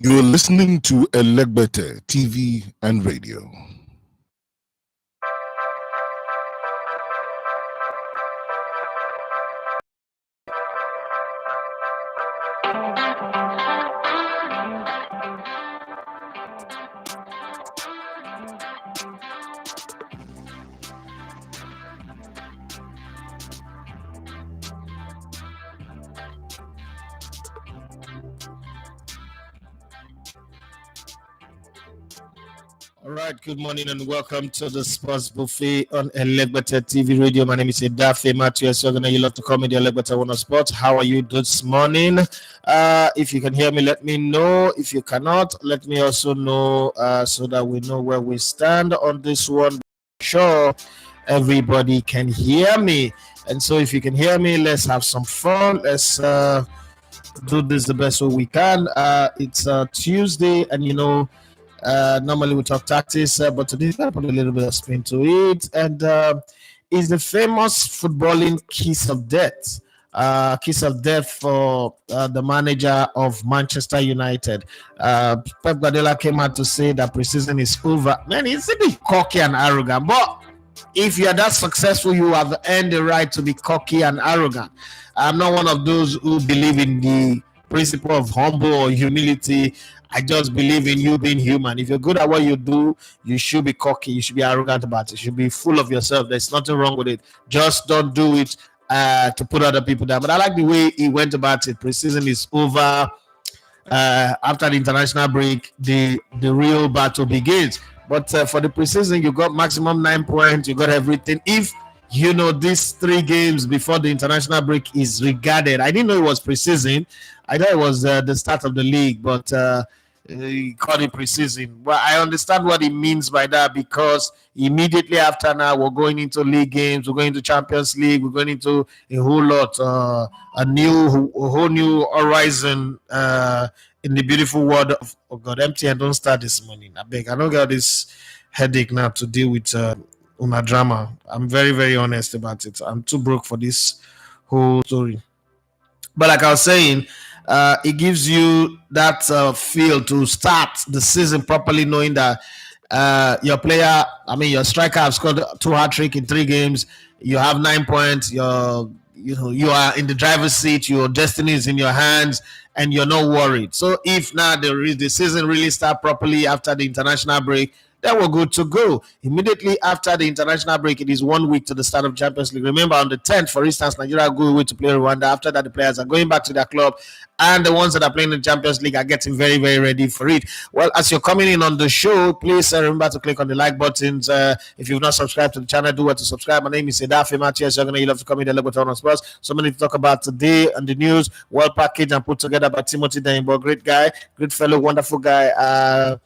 You are listening to Elegbete TV and Radio. All right, good morning and welcome to the Sports Buffet on Elegbete TV Radio. My name is Edafe Matthew. You love to call me the Elegbete One of Sports. How are you this morning? If you can hear me, let me know. If you cannot, let me also know so that we know where we stand on this one. Sure, everybody can hear me. And so if you can hear me, let's have some fun. Let's do this the best way we can. It's Tuesday, and normally we talk tactics, but today we're going to put a little bit of spin to it. And it's the famous footballing kiss of death. Kiss of death for the manager of Manchester United. Pep Guardiola came out to say that preseason is over. Man, he's a bit cocky and arrogant, but if you're that successful, you have earned the right to be cocky and arrogant. I'm not one of those who believe in the principle of humble or humility. I just believe in you being human. If you're good at what you do, you should be cocky. You should be arrogant about it. You should be full of yourself. There's nothing wrong with it. Just don't do it to put other people down. But I like the way he went about it. Preseason is over. After the international break, the real battle begins. But for the preseason, you got maximum 9 points. You got everything. If these 3 games before the international break is regarded. I didn't know it was preseason. I thought it was the start of the league, but he called it preseason. Well, I understand what he means by that, because immediately after now, we're going into league games, we're going into Champions League, we're going into a whole lot, a whole new horizon in the beautiful world of God. MTN, don't start this morning. I beg. I don't get this headache now to deal with una drama. I'm very, very honest about it. I'm too broke for this whole story. But like I was saying, it gives you that feel to start the season properly, knowing that your player, your striker, have scored 2 hat-trick in 3 games. You have 9 points. You are in the driver's seat. Your destiny is in your hands, and you're not worried. So if now the season really start properly after the international break, then we're good to go. Immediately after the international break, it is 1 week to the start of Champions League. Remember, on the 10th, for instance, Nigeria go away to play Rwanda. After that, the players are going back to their club, and the ones that are playing in the Champions League are getting very, very ready for it. Well, as you're coming in on the show, please remember to click on the like buttons. If you've not subscribed to the channel, do what to subscribe. My name is Edafe Matthew. You love to come in the Legoton on Sports. So many to talk about today on the news. Well packaged and put together by Timothy Daimbo. Great guy, great fellow, wonderful guy.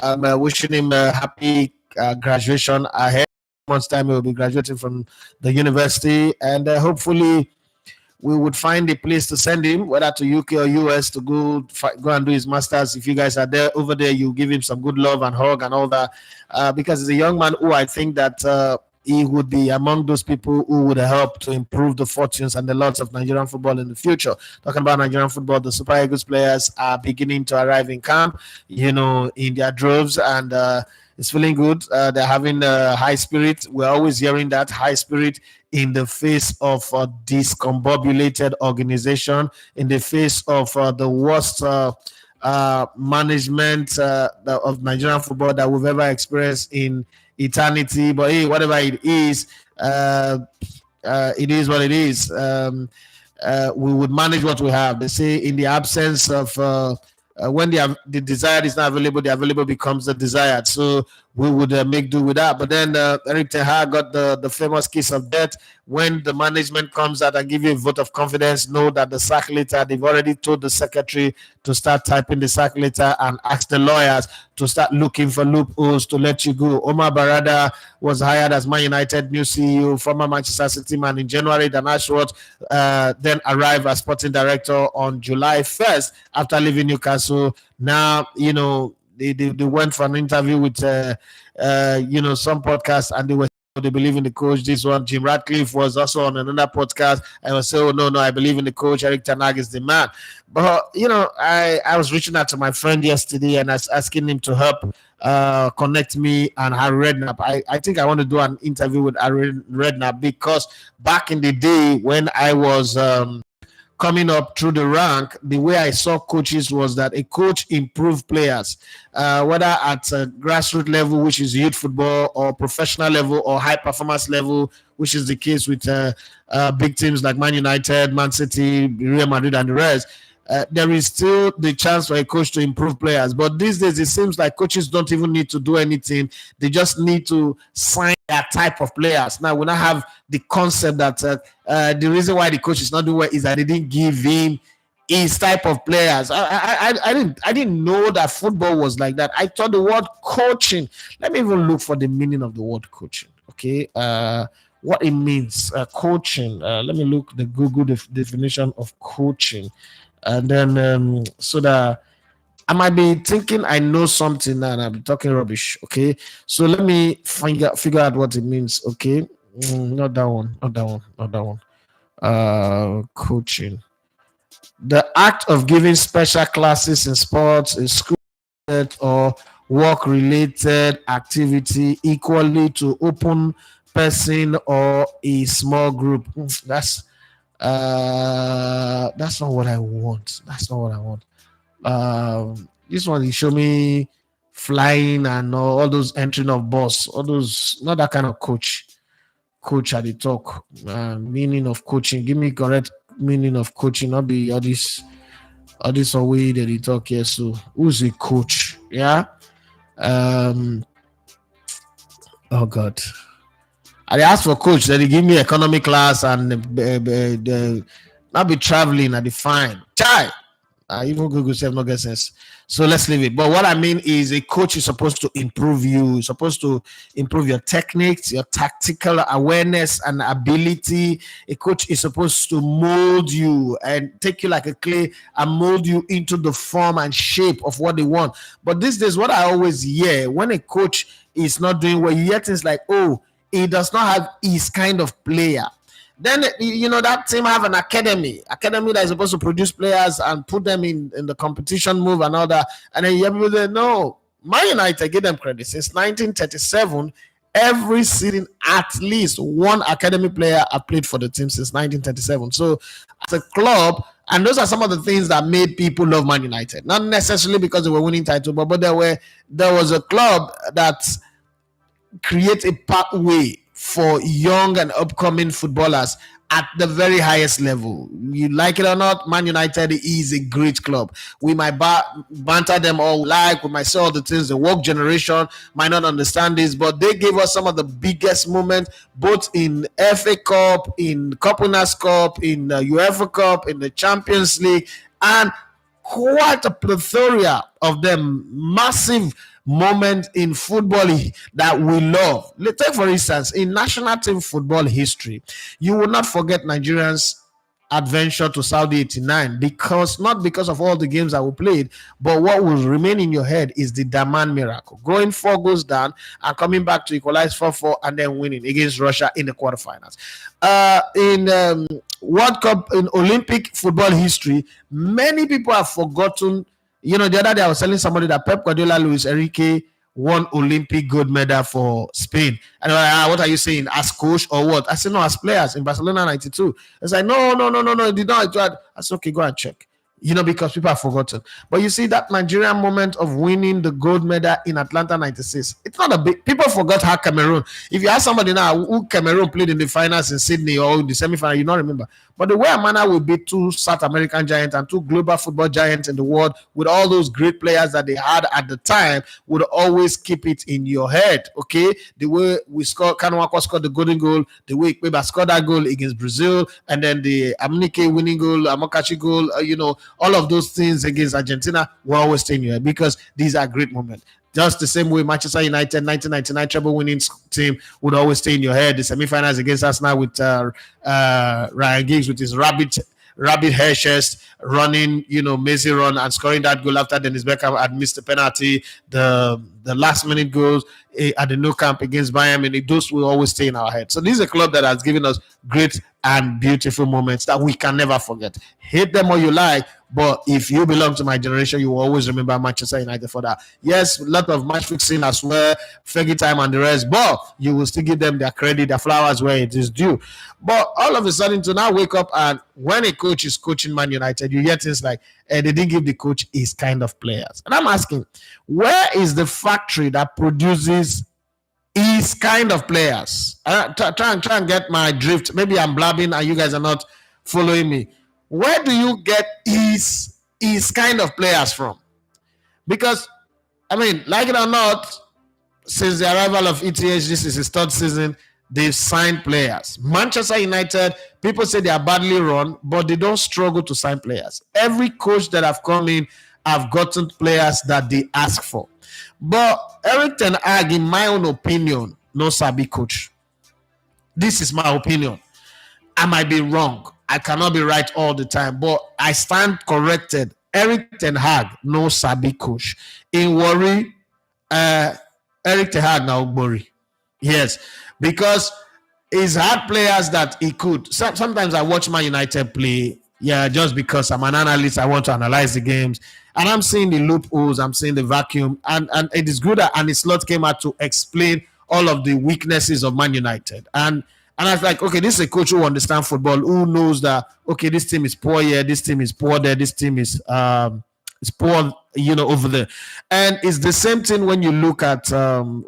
I'm wishing him a happy graduation ahead. Months time he will be graduating from the university, and hopefully we would find a place to send him, whether to UK or US, to go and do his masters. If you guys are there over there, you give him some good love and hug and all that, because he's a young man who I think that he would be among those people who would help to improve the fortunes and the lots of Nigerian football in the future. Talking about Nigerian football, the Super Eagles players are beginning to arrive in camp, in their droves, and it's feeling good. They're having high spirit. We're always hearing that high spirit in the face of a discombobulated organization, in the face of the worst management of Nigerian football that we've ever experienced in eternity. But hey, whatever it is what it is. We would manage what we have. They say in the absence of when the desired is not available, the available becomes the desired. So we would make do with that. But then Eric Ten Hag got the famous kiss of death. When the management comes out and give you a vote of confidence, know that the sack letter, they've already told the secretary to start typing the sack letter and ask the lawyers to start looking for loopholes to let you go. Omar Barada was hired as Man United new CEO, former Manchester City man in January. Dan Ashworth then arrived as sporting director on July 1st after leaving Newcastle. Now, they went for an interview with some podcast, and they were they believe in the coach. This one, Jim Ratcliffe was also on another podcast. I was saying, oh, no, I believe in the coach. Eric Ten Hag is the man. But, I was reaching out to my friend yesterday and I was asking him to help connect me and Harry Redknapp. I think I want to do an interview with Harry Redknapp because back in the day when I was coming up through the rank, the way I saw coaches was that a coach improved players, whether at a grassroots level, which is youth football, or professional level, or high performance level, which is the case with big teams like Man United, Man City, Real Madrid, and the rest. There is still the chance for a coach to improve players. But these days, it seems like coaches don't even need to do anything. They just need to sign that type of players. Now, we now have the concept that the reason why the coach is not doing well is that they didn't give him his type of players. I didn't know that football was like that. I thought the word coaching. Let me even look for the meaning of the word coaching. Okay, what it means. Coaching. Let me look the Google definition of coaching. And then so that I might be thinking I know something and I'll be talking rubbish. Okay, so let me figure out what it means. Okay, not that one. Coaching, the act of giving special classes in sports, in school, or work-related activity equally to open person or a small group. That's not what I want. This one, he showed me flying and all those entering of bus, all those, not that kind of coach at the talk. Meaning of coaching, give me correct meaning of coaching, not be all this way that he talk here. So who's a coach? Yeah. Oh God. I asked for coach, then they give me economy class and not be traveling at the fine. Chai! Even Google said no get sense. So let's leave it. But what I mean is a coach is supposed to improve you. You're supposed to improve your techniques, your tactical awareness and ability. A coach is supposed to mold you and take you like a clay and mold you into the form and shape of what they want. But these days, what I always hear, when a coach is not doing well, you hear things like, oh, he does not have his kind of player. Then, that team have an academy that is supposed to produce players and put them in the competition move and all that. And then you have people say, no, Man United, give them credit. Since 1937, every season, at least one academy player have played for the team since 1937. So, as a club, and those are some of the things that made people love Man United. Not necessarily because they were winning titles, but there was a club that create a pathway for young and upcoming footballers at the very highest level. You like it or not, Man United is a great club. We might banter them all we might say all the things. The woke generation might not understand this, but they gave us some of the biggest moments, both in FA Cup, in Cup Winners' Cup, in the UEFA Cup, in the Champions League, and quite a plethora of them. Massive moment in football that we love. Let's take, for instance, in national team football history, you will not forget Nigerians' adventure to Saudi 89 not because of all the games that we played, but what will remain in your head is the Daman miracle, going 4 goals down and coming back to equalize 4-4 and then winning against Russia in the quarterfinals. In World Cup, in Olympic football history, many people have forgotten. The other day I was telling somebody that Pep Guardiola, Luis Enrique won Olympic gold medal for Spain. And what are you saying? As coach or what? I said, no, as players in Barcelona 92. It's like, no, it did not. I said, okay, go and check. Because people have forgotten. But you see that Nigerian moment of winning the gold medal in Atlanta 96. It's not a big... People forgot how Cameroon... If you ask somebody now who Cameroon played in the finals in Sydney or the semi-final, you don't remember. But the way Amana will beat 2 South American giants and 2 global football giants in the world with all those great players that they had at the time would always keep it in your head, okay? The way we scored, Kanwako scored the golden goal, the way Ikpeba scored that goal against Brazil, and then the Amunike winning goal, Amokachi goal, all of those things against Argentina will always stay in your head because these are great moments. Just the same way Manchester United 1999 treble winning team would always stay in your head. The semi-finals against Arsenal with Ryan Giggs with his rabbit hair chest, running, Messi run and scoring that goal after Dennis Beckham had missed the penalty, the last minute goals at the Nou Camp against Bayern Munich. Those will always stay in our head. So this is a club that has given us great and beautiful moments that we can never forget. Hate them or you like, but if you belong to my generation, you will always remember Manchester United for that. Yes, a lot of match fixing as well, Fergie time and the rest, but you will still give them their credit, their flowers where it is due. But all of a sudden, to now wake up and when a coach is coaching Man United, you hear things like, they didn't give the coach his kind of players. And I'm asking, where is the factory that produces his kind of players? Try and get my drift. Maybe I'm blabbing and you guys are not following me. Where do you get his kind of players from? Because, I mean, like it or not, since the arrival of ETH, this is his third season, they've signed players. Manchester United, people say they are badly run, but they don't struggle to sign players. Every coach that have come in have gotten players that they ask for. But Erik ten Hag, in my own opinion, no sabi coach. This is my opinion. I might be wrong. I cannot be right all the time, but I stand corrected. Erik ten Hag, no sabi coach. In worry, Erik ten Hag now worry. Yes, because he's had players that he could. Sometimes I watch Man United play, just because I'm an analyst, I want to analyze the games. And I'm seeing the loopholes, I'm seeing the vacuum. And it is good that Arne Slot came out to explain all of the weaknesses of Man United. And I was like, okay, this is a coach who understands football, who knows that, okay, this team is poor here, this team is poor there, this team is poor, over there. And it's the same thing when you look at some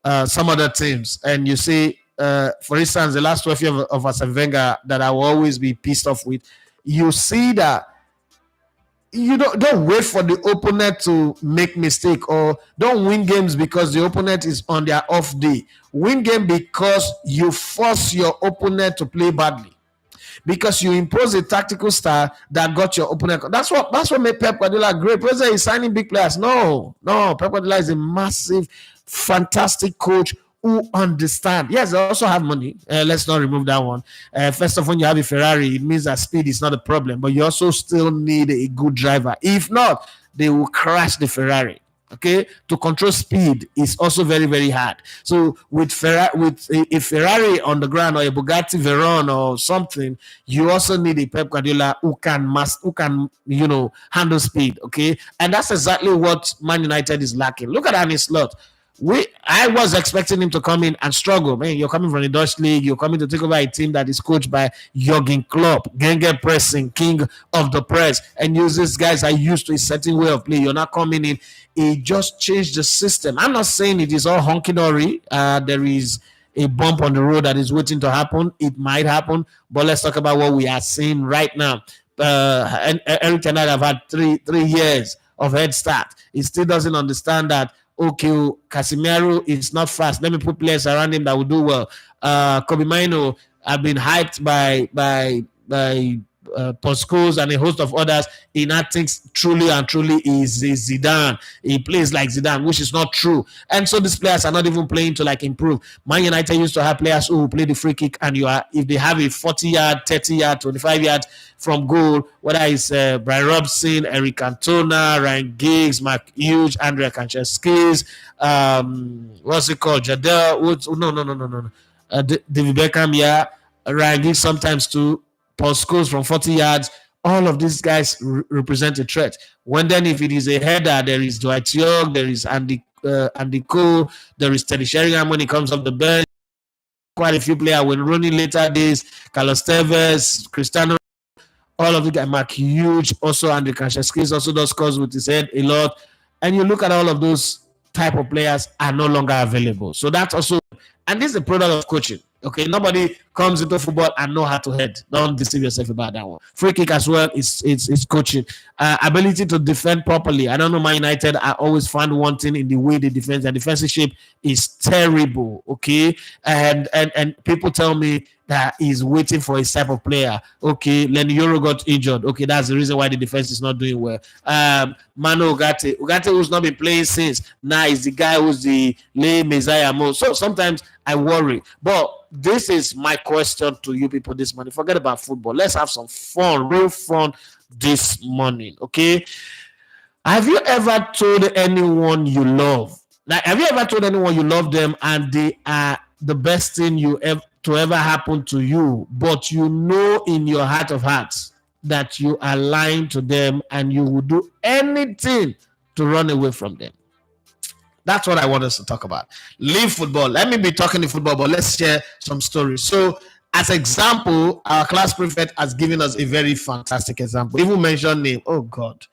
other teams, and you see, for instance, the last 12 years of Arsene Wenger that I will always be pissed off with, you see that you don't wait for the opponent to make mistake, or don't win games because the opponent is on their off day. Win game because you force your opponent to play badly, because you impose a tactical style that got your opponent. That's what made Pep Guardiola great. President is signing big players. No, Pep Guardiola is a massive, fantastic coach who understand. Yes, they also have money. Let's not remove that one. First of all, when you have a Ferrari, it means that speed is not a problem, but you also still need a good driver. If not, they will crash the Ferrari. Okay, to control speed is also very, very hard. So with a Ferrari on the ground, or a Bugatti Veyron or something, you also need a Pep Guardiola who can handle speed. Okay, and that's exactly what Man United is lacking. Look at Arne Slot. I was expecting him to come in and struggle. Man, you're coming from the Dutch league. You're coming to take over a team that is coached by Jurgen Klopp, Genge pressing, king of the press, and these guys are used to a certain way of play. You're not coming in. He just changed the system. I'm not saying it is all honky-dory. There is a bump on the road that is waiting to happen. It might happen, but let's talk about what we are seeing right now. And Erik ten Hag have had three years of head start. He still doesn't understand that. Okay, Casemiro is not fast. Let me put players around him that will do well. Kobe Mainoo have been hyped by Paul Scholes and a host of others. He now thinks truly is Zidane. He plays like Zidane, which is not true. And so these players are not even playing to improve. Man United used to have players who play the free kick, and if they have a 40-yard, 30-yard, 25-yard from goal, whether it's Brian Robson, Eric Cantona, Ryan Giggs, Mark Hughes, Andrea Kanchelskis, what's it called? Jadel Woods. No. David Beckham, Ryan Giggs sometimes too. Paul Scholes from 40 yards. All of these guys represent a threat. If it is a header, there is Dwight York, there is Andy Cole, there is Teddy Sheringham when he comes off the bench. Quite a few players when running later days. Carlos Tevez, Cristiano, all of the guys. Mark Hughes, also Andrew Kanchelskis also does scores with his head a lot. And you look at all of those type of players are no longer available. So that's also, and this is a product of coaching. Okay, nobody comes into football and know how to head. Don't deceive yourself about that one. Free kick as well is coaching. Ability to defend properly. I don't know, Man United, I always find one thing in the way they defend. Their defensive shape is terrible. Okay, and people tell me that is waiting for his type of player. Okay, Lenny Yoro got injured. Okay, that's the reason why the defense is not doing well. Manu Ugarte, who's not been playing since, now is the guy who's the lay Messiah mode. So sometimes I worry. But this is my question to you people this morning. Forget about football. Let's have some fun, real fun this morning. Okay. Have you ever told anyone you love? Like, have you ever told anyone you love them and they are the best thing you ever to ever happen to you, but you know in your heart of hearts that you are lying to them and you will do anything to run away from them? That's what I want us to talk about. Leave football. Let me be talking in football, but let's share some stories. So, as example, our class prefect has given us a very fantastic example. Even mentioned name. Oh God.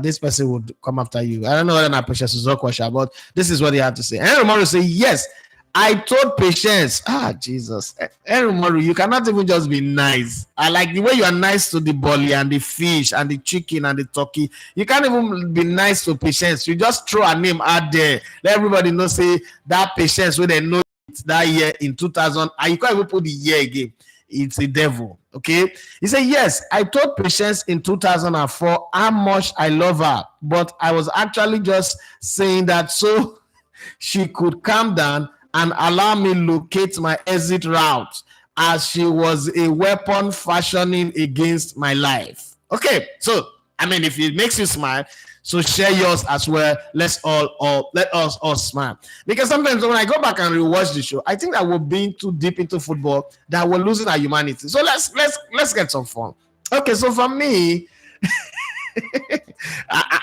This person would come after you. I don't know whether not Patience is Okwasha, but this is what he had to say. Henry Moru say, yes, I told Patience. Jesus. Henry Moru, you cannot even just be nice. I like the way you are nice to the bully and the fish and the chicken and the turkey. You can't even be nice to Patience. You just throw a name out there. Let everybody know, say, that Patience where they know that year in 2000. And you can't even put the year again. It's a devil. Okay. He said, yes, I told Patience in 2004 how much I love her, but I was actually just saying that so she could calm down and allow me locate my exit route, as she was a weapon fashioning against my life. Okay. So, I mean, if it makes you smile, so share yours as well. Let us all smile. Because sometimes when I go back and rewatch the show, I think that we're being too deep into football, that we're losing our humanity. So let's get some fun. Okay, so for me,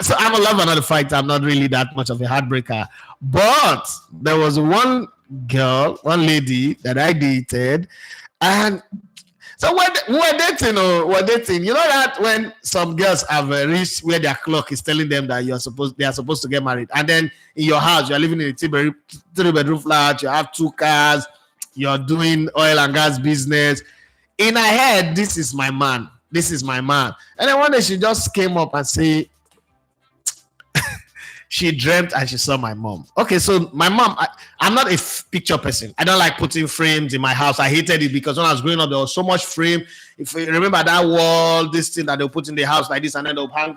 so I'm a lover, not a fighter. I'm not really that much of a heartbreaker. But there was one lady that I dated, and so we're dating. You know that when some girls have reached where their clock is telling them that they are supposed to get married, and then in your house you're living in a three-bedroom flat, you have 2 cars, you're doing oil and gas business. In her head, this is my man. And then one day she just came up and say, she dreamt and she saw my mom. Okay, so my mom, I'm not a picture person. I don't like putting frames in my house. I hated it because when I was growing up, there was so much frame. If you remember that wall, this thing that they'll put in the house like this, and then they'll hang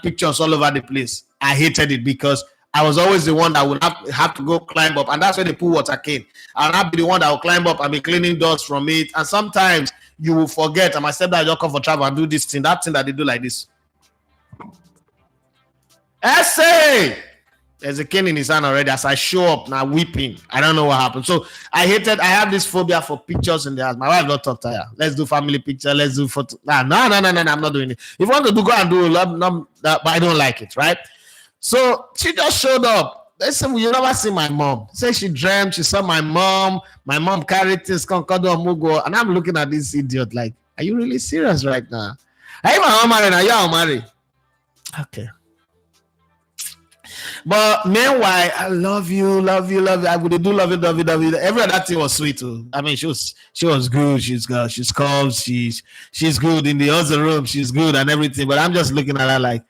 pictures all over the place. I hated it because I was always the one that would have to go climb up, and that's where the pool water came. I'll not be the one that will climb up and be cleaning dust from it. And sometimes you will forget, and my stepdad just come for travel and do this thing, that thing that they do like this. Essay! There's a cane in his hand already as I show up now weeping. I don't know what happened. So I have this phobia for pictures in the house. My wife not talk to her. Let's do family picture. Let's do photo. No. I'm not doing it. If you want to do, go and do it. But I don't like it, right? So she just showed up. They said, well, you never see my mom. Say she dreamt, she saw my mom. My mom carried things, Mugo. And I'm looking at this idiot like, are you really serious right now? Hey, my mom married. Are you married? Okay. But meanwhile, I love you. I would do love you. Every other thing was sweet too. I mean, she was good. She's calm. She's good in the other room. She's good and everything. But I'm just looking at her like,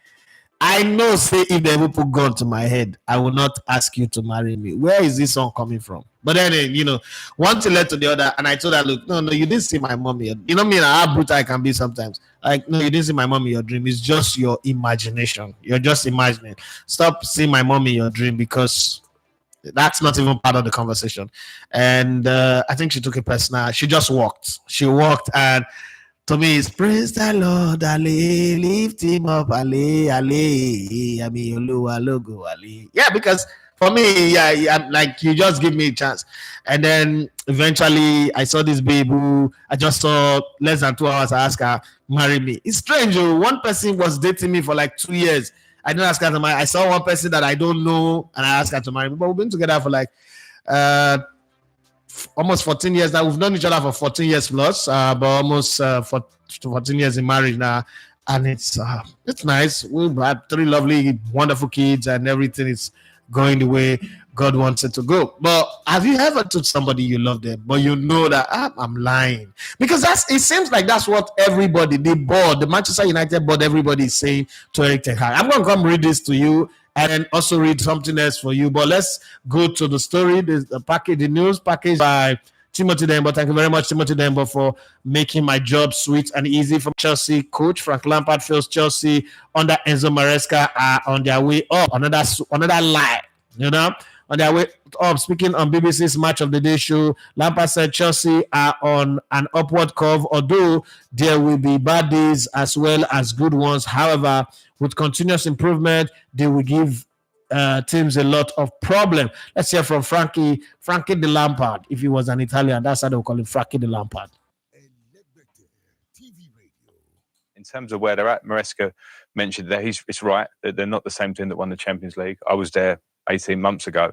I know, say, if they ever put gun to my head, I will not ask you to marry me. Where is this song coming from? But then, one thing led to the other, and I told her, look, no, you didn't see my mommy. You know me, how brutal I can be sometimes. Like, no, you didn't see my mom in your dream. It's just your imagination. You're just imagining. Stop seeing my mom in your dream, because that's not even part of the conversation. And I think she took it personal. She just walked. She walked, and to me, it's praise the Lord, Ale, lift him up, Ale, logo, Ale. Yeah, because for me, I'm like, you just give me a chance. And then eventually I saw this babe who I just saw less than 2 hours. I asked her, marry me. It's strange. One person was dating me for like 2 years. I didn't ask her to marry. I saw one person that I don't know and I asked her to marry me. But we've been together for like almost 14 years now. We've known each other for 14 years plus, but almost 14 years in marriage now. And it's nice. We've had 3 lovely, wonderful kids, and everything is going the way God wants it to go. But have you ever told somebody you love them, but you know that I'm lying? Because it seems like that's what everybody, the Manchester United board, everybody is saying to Eric Ten Hag. I'm going to come read this to you and then also read something else for you. But let's go to the story. The news package by Timothy Dembo. Thank you very much, Timothy Dembo, for making my job sweet and easy. From Chelsea coach Frank Lampard feels Chelsea under Enzo Maresca are on their way up. Another lie, on their way up. Speaking on BBC's Match of the Day show, Lampard said Chelsea are on an upward curve, although there will be bad days as well as good ones. However, with continuous improvement, they will give teams a lot of problem. Let's hear from Frankie de Lampard. If he was an Italian, that's how they would call him, Frankie de Lampard. In terms of where they're at, Maresca mentioned that it's right that they're not the same team that won the Champions League. I was there 18 months ago,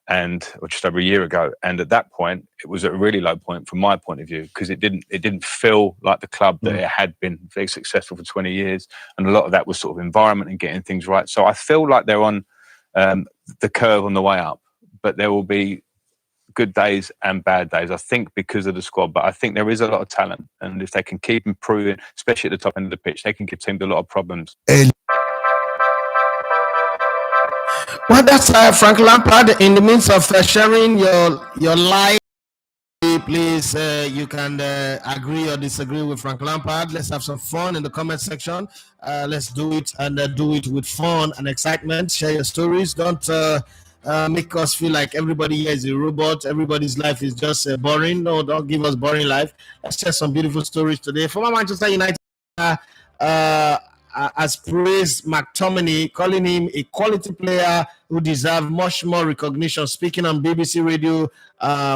or just over a year ago, and at that point, it was at a really low point from my point of view, because it didn't feel like the club that it had been very successful for 20 years, and a lot of that was sort of environment and getting things right. So I feel like they're on the curve on the way up, but there will be good days and bad days, I think, because of the squad. But I think there is a lot of talent, and if they can keep improving, especially at the top end of the pitch, they can give teams a lot of problems. Well, that's Frank Lampard. In the midst of sharing your life, please, you can agree or disagree with Frank Lampard. Let's have some fun in the comment section. Let's do it, and do it with fun and excitement. Share your stories. Don't make us feel like everybody here is a robot. Everybody's life is just boring. No, don't give us boring life. Let's share some beautiful stories today. Former Manchester United has praised McTominay, calling him a quality player who deserves much more recognition. Speaking on BBC Radio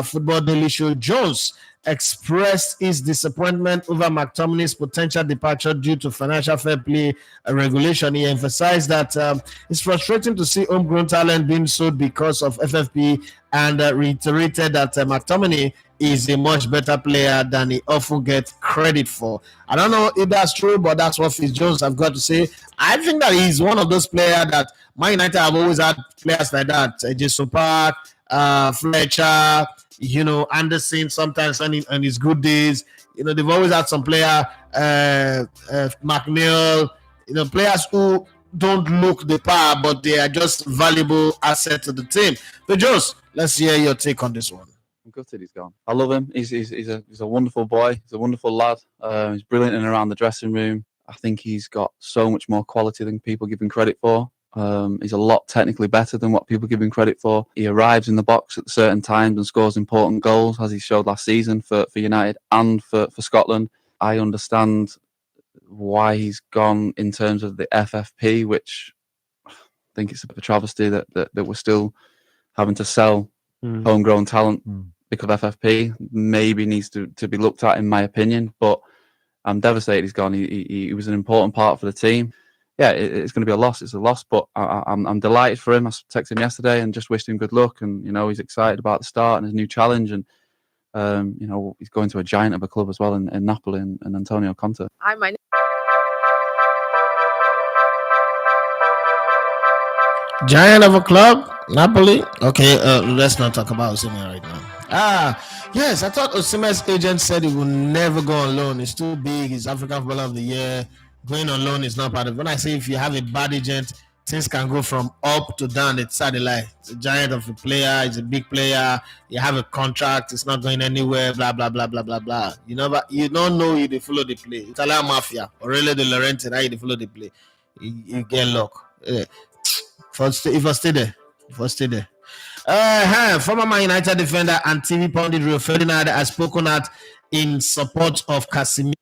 Football Daily Show, Jones expressed his disappointment over McTominay's potential departure due to financial fair play regulation. He emphasized that it's frustrating to see homegrown talent being sold because of FFP, and reiterated that McTominay is a much better player than he often gets credit for. I don't know if that's true, but that's what Fitz Jones have got to say. I think that he's one of those players that Man United have always had players like that. Jason Park, Fletcher, Anderson sometimes on his good days. They've always had some player, McNeil, players who don't look the power, but they are just valuable asset to the team. But Jones, let's hear your take on this one. I'm gutted he's gone. I love him. He's a wonderful boy. He's a wonderful lad. He's brilliant in and around the dressing room. I think he's got so much more quality than people give him credit for. He's a lot technically better than what people give him credit for. He arrives in the box at certain times and scores important goals, as he showed last season for United and for Scotland. I understand why he's gone in terms of the FFP, which I think it's a bit of a travesty that we're still having to sell homegrown talent because of FFP. Maybe needs to be looked at, in my opinion, but I'm devastated he's gone. He was an important part for the team. Yeah, it's going to be a loss. It's a loss, but I'm delighted for him. I texted him yesterday and just wished him good luck. And he's excited about the start and his new challenge. And he's going to a giant of a club as well in Napoli and Antonio Conte. Giant of a club, Napoli. Okay, let's not talk about Osimhen right now. Yes, I thought Osimhen's agent said he will never go on loan. It's too big. He's African Footballer of the Year. Going on loan is not part of it. When I say if you have a bad agent, things can go from up to down. It's a lie. It's a giant of a player. It's a big player. You have a contract. It's not going anywhere. Blah blah blah blah blah blah. But you don't know you they follow the play. Italian mafia or really the Laurentian, how they follow the play. You get luck. If I stay there. Former Man United defender and TV pundit Rio Ferdinand has spoken out in support of Casemiro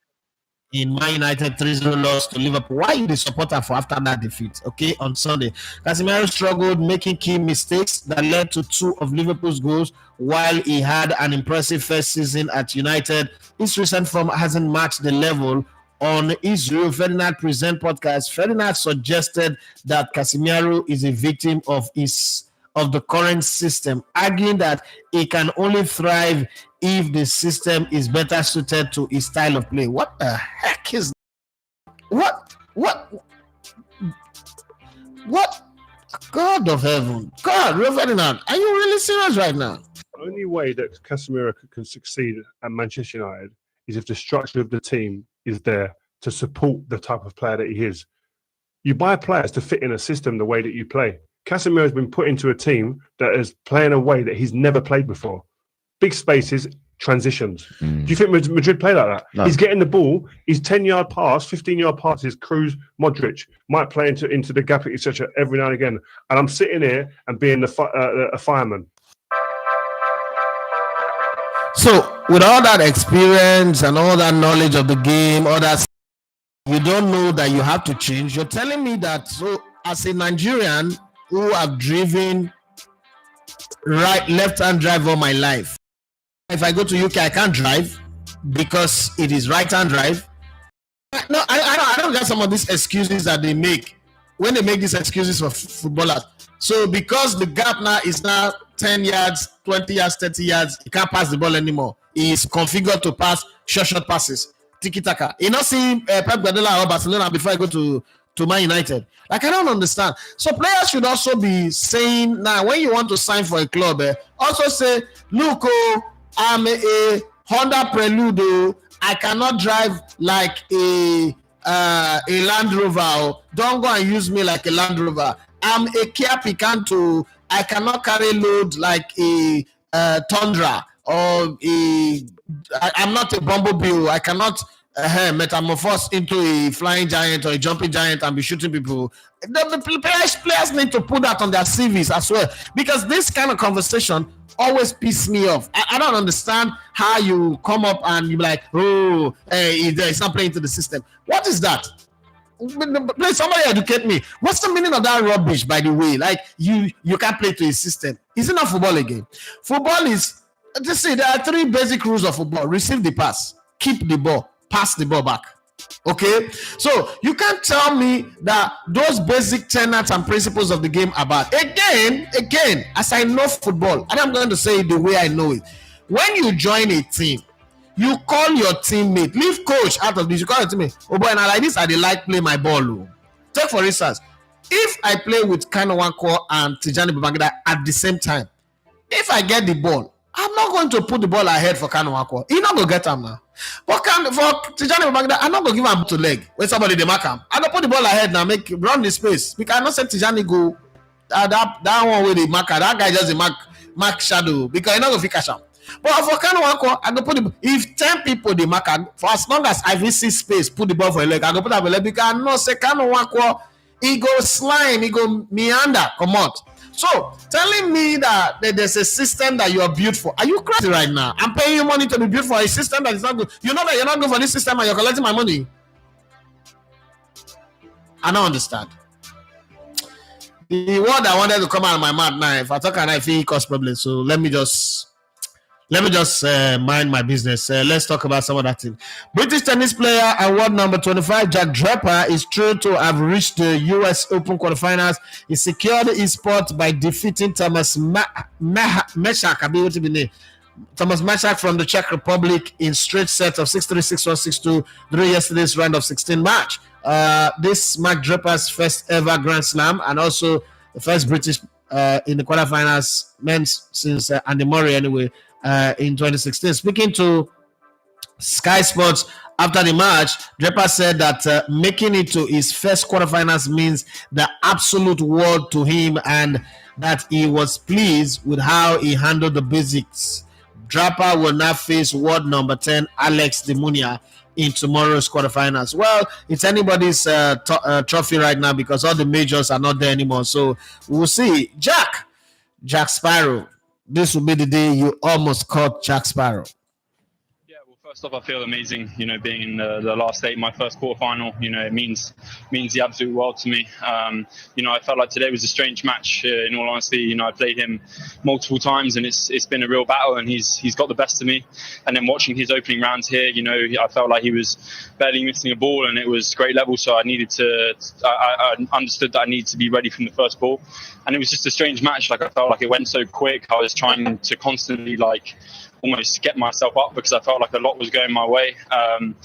in Man United 3-0 loss to Liverpool. Why you the supporter for after that defeat? Okay, on Sunday, Casemiro struggled, making key mistakes that led to 2 of Liverpool's goals. While he had an impressive first season at United, his recent form hasn't matched the level. On his Rio Ferdinand Present podcast, Ferdinand suggested that Casemiro is a victim of the current system, arguing that he can only thrive if the system is better suited to his style of play. What the heck is what? God of heaven. God, Rio Ferdinand, are you really serious right now? The only way that Casemiro can succeed at Manchester United is if the structure of the team is there to support the type of player that he is. You buy players to fit in a system the way that you play. Casemiro has been put into a team that is playing a way that he's never played before. Big spaces, transitions. Do you think Madrid play like that? No. He's getting the ball, he's 10-yard pass, 15-yard passes, Cruz, Modric, might play into the gap, etc. every now and again. And I'm sitting here and being a fireman. So, with all that experience and all that knowledge of the game, all that, you don't know that you have to change. You're telling me that, so as a Nigerian who have driven left-hand drive all my life, if I go to UK, I can't drive because it is right-hand drive. No, I don't get some of these excuses that they make when they make these excuses for footballers. So because the gap now is now 10 yards, 20 yards, 30 yards, you can't pass the ball anymore. It's configured to pass short passes, tiki-taka. You not seeing Pep Guardiola or Barcelona before I go to Man United. Like, I don't understand. So players should also be saying, now when you want to sign for a club, also say, look, I'm a Honda Prelude. I cannot drive like a Land Rover. Don't go and use me like a Land Rover. I'm a Kia Picanto. I cannot carry load like a Tundra or I'm not a Bumblebee. I cannot metamorphose into a flying giant or a jumping giant and be shooting people. The players need to put that on their CVs as well, because this kind of conversation always pisses me off. I don't understand how you come up and you be like, oh, it's not playing to the system. What is that? Please, somebody educate me. What's the meaning of that rubbish, by the way? Like, you can't play to a system. Is it not football again? Football is, just say there are 3 basic rules of football. Receive the pass, keep the ball, pass the ball back. Okay? So, you can't tell me that those basic tenets and principles of the game are bad. Again, as I know football, and I'm going to say it the way I know it. When you join a team, you call your teammate, leave coach out of this, you call your teammate, oh boy, now like this, I like play my ball. Take for instance, if I play with Kano Nwankwo and Tijani Babangida at the same time, if I get the ball, I'm not going to put the ball ahead for Kano Nwankwo. He's not going to get him now. But for Tijani Babangida, I'm not going to give him to leg when somebody they mark him. I'm going to put the ball ahead now, run the space. Because I not say Tijani go, that one with the marker, that guy just mark shadow, because he's not going to catch him. But for Kano Nwankwo, I go put the, if 10 people they mark, for as long as I see space, put the ball for a leg, I go put that for a leg, because I know say Kano Nwankwo, he go slime, he go meander, come out. So telling me that there's a system that you are built for, are you crazy right now? I'm paying you money to be built for a system that is not good. You know that you're not good for this system and you're collecting my money. I don't understand. The word I wanted to come out of my mouth now, if I talk and I feel it cause problems, so let me just mind my business. Let's talk about some of that thing. British tennis player and world number 25, Jack Draper, is true to have reached the US Open quarterfinals. He secured his spot by defeating Thomas Meshak from the Czech Republic in straight sets of 6-3, 6-1, 6-2 during yesterday's round of 16 match. This marked Draper's first ever Grand Slam and also the first British in the quarterfinals men's since Andy Murray anyway. In 2016. Speaking to Sky Sports after the match, Draper said that making it to his first quarterfinals means the absolute world to him and that he was pleased with how he handled the basics. Draper will now face world number 10 Alex de Munier in tomorrow's quarterfinals. Well, it's anybody's trophy right now because all the majors are not there anymore. So we'll see. Jack Sparrow. This will be the day you almost caught Jack Sparrow. Yeah, well, first off, I feel amazing, being in the last 8, my first quarterfinal. It means the absolute world to me. I felt like today was a strange match, in all honesty. I played him multiple times and it's been a real battle and he's got the best of me. And then watching his opening rounds here, I felt like he was barely missing a ball and it was great level. So I understood that I needed to be ready from the first ball. And it was just a strange match. Like, I felt like it went so quick. I was trying to constantly almost get myself up because I felt like a lot was going my way. And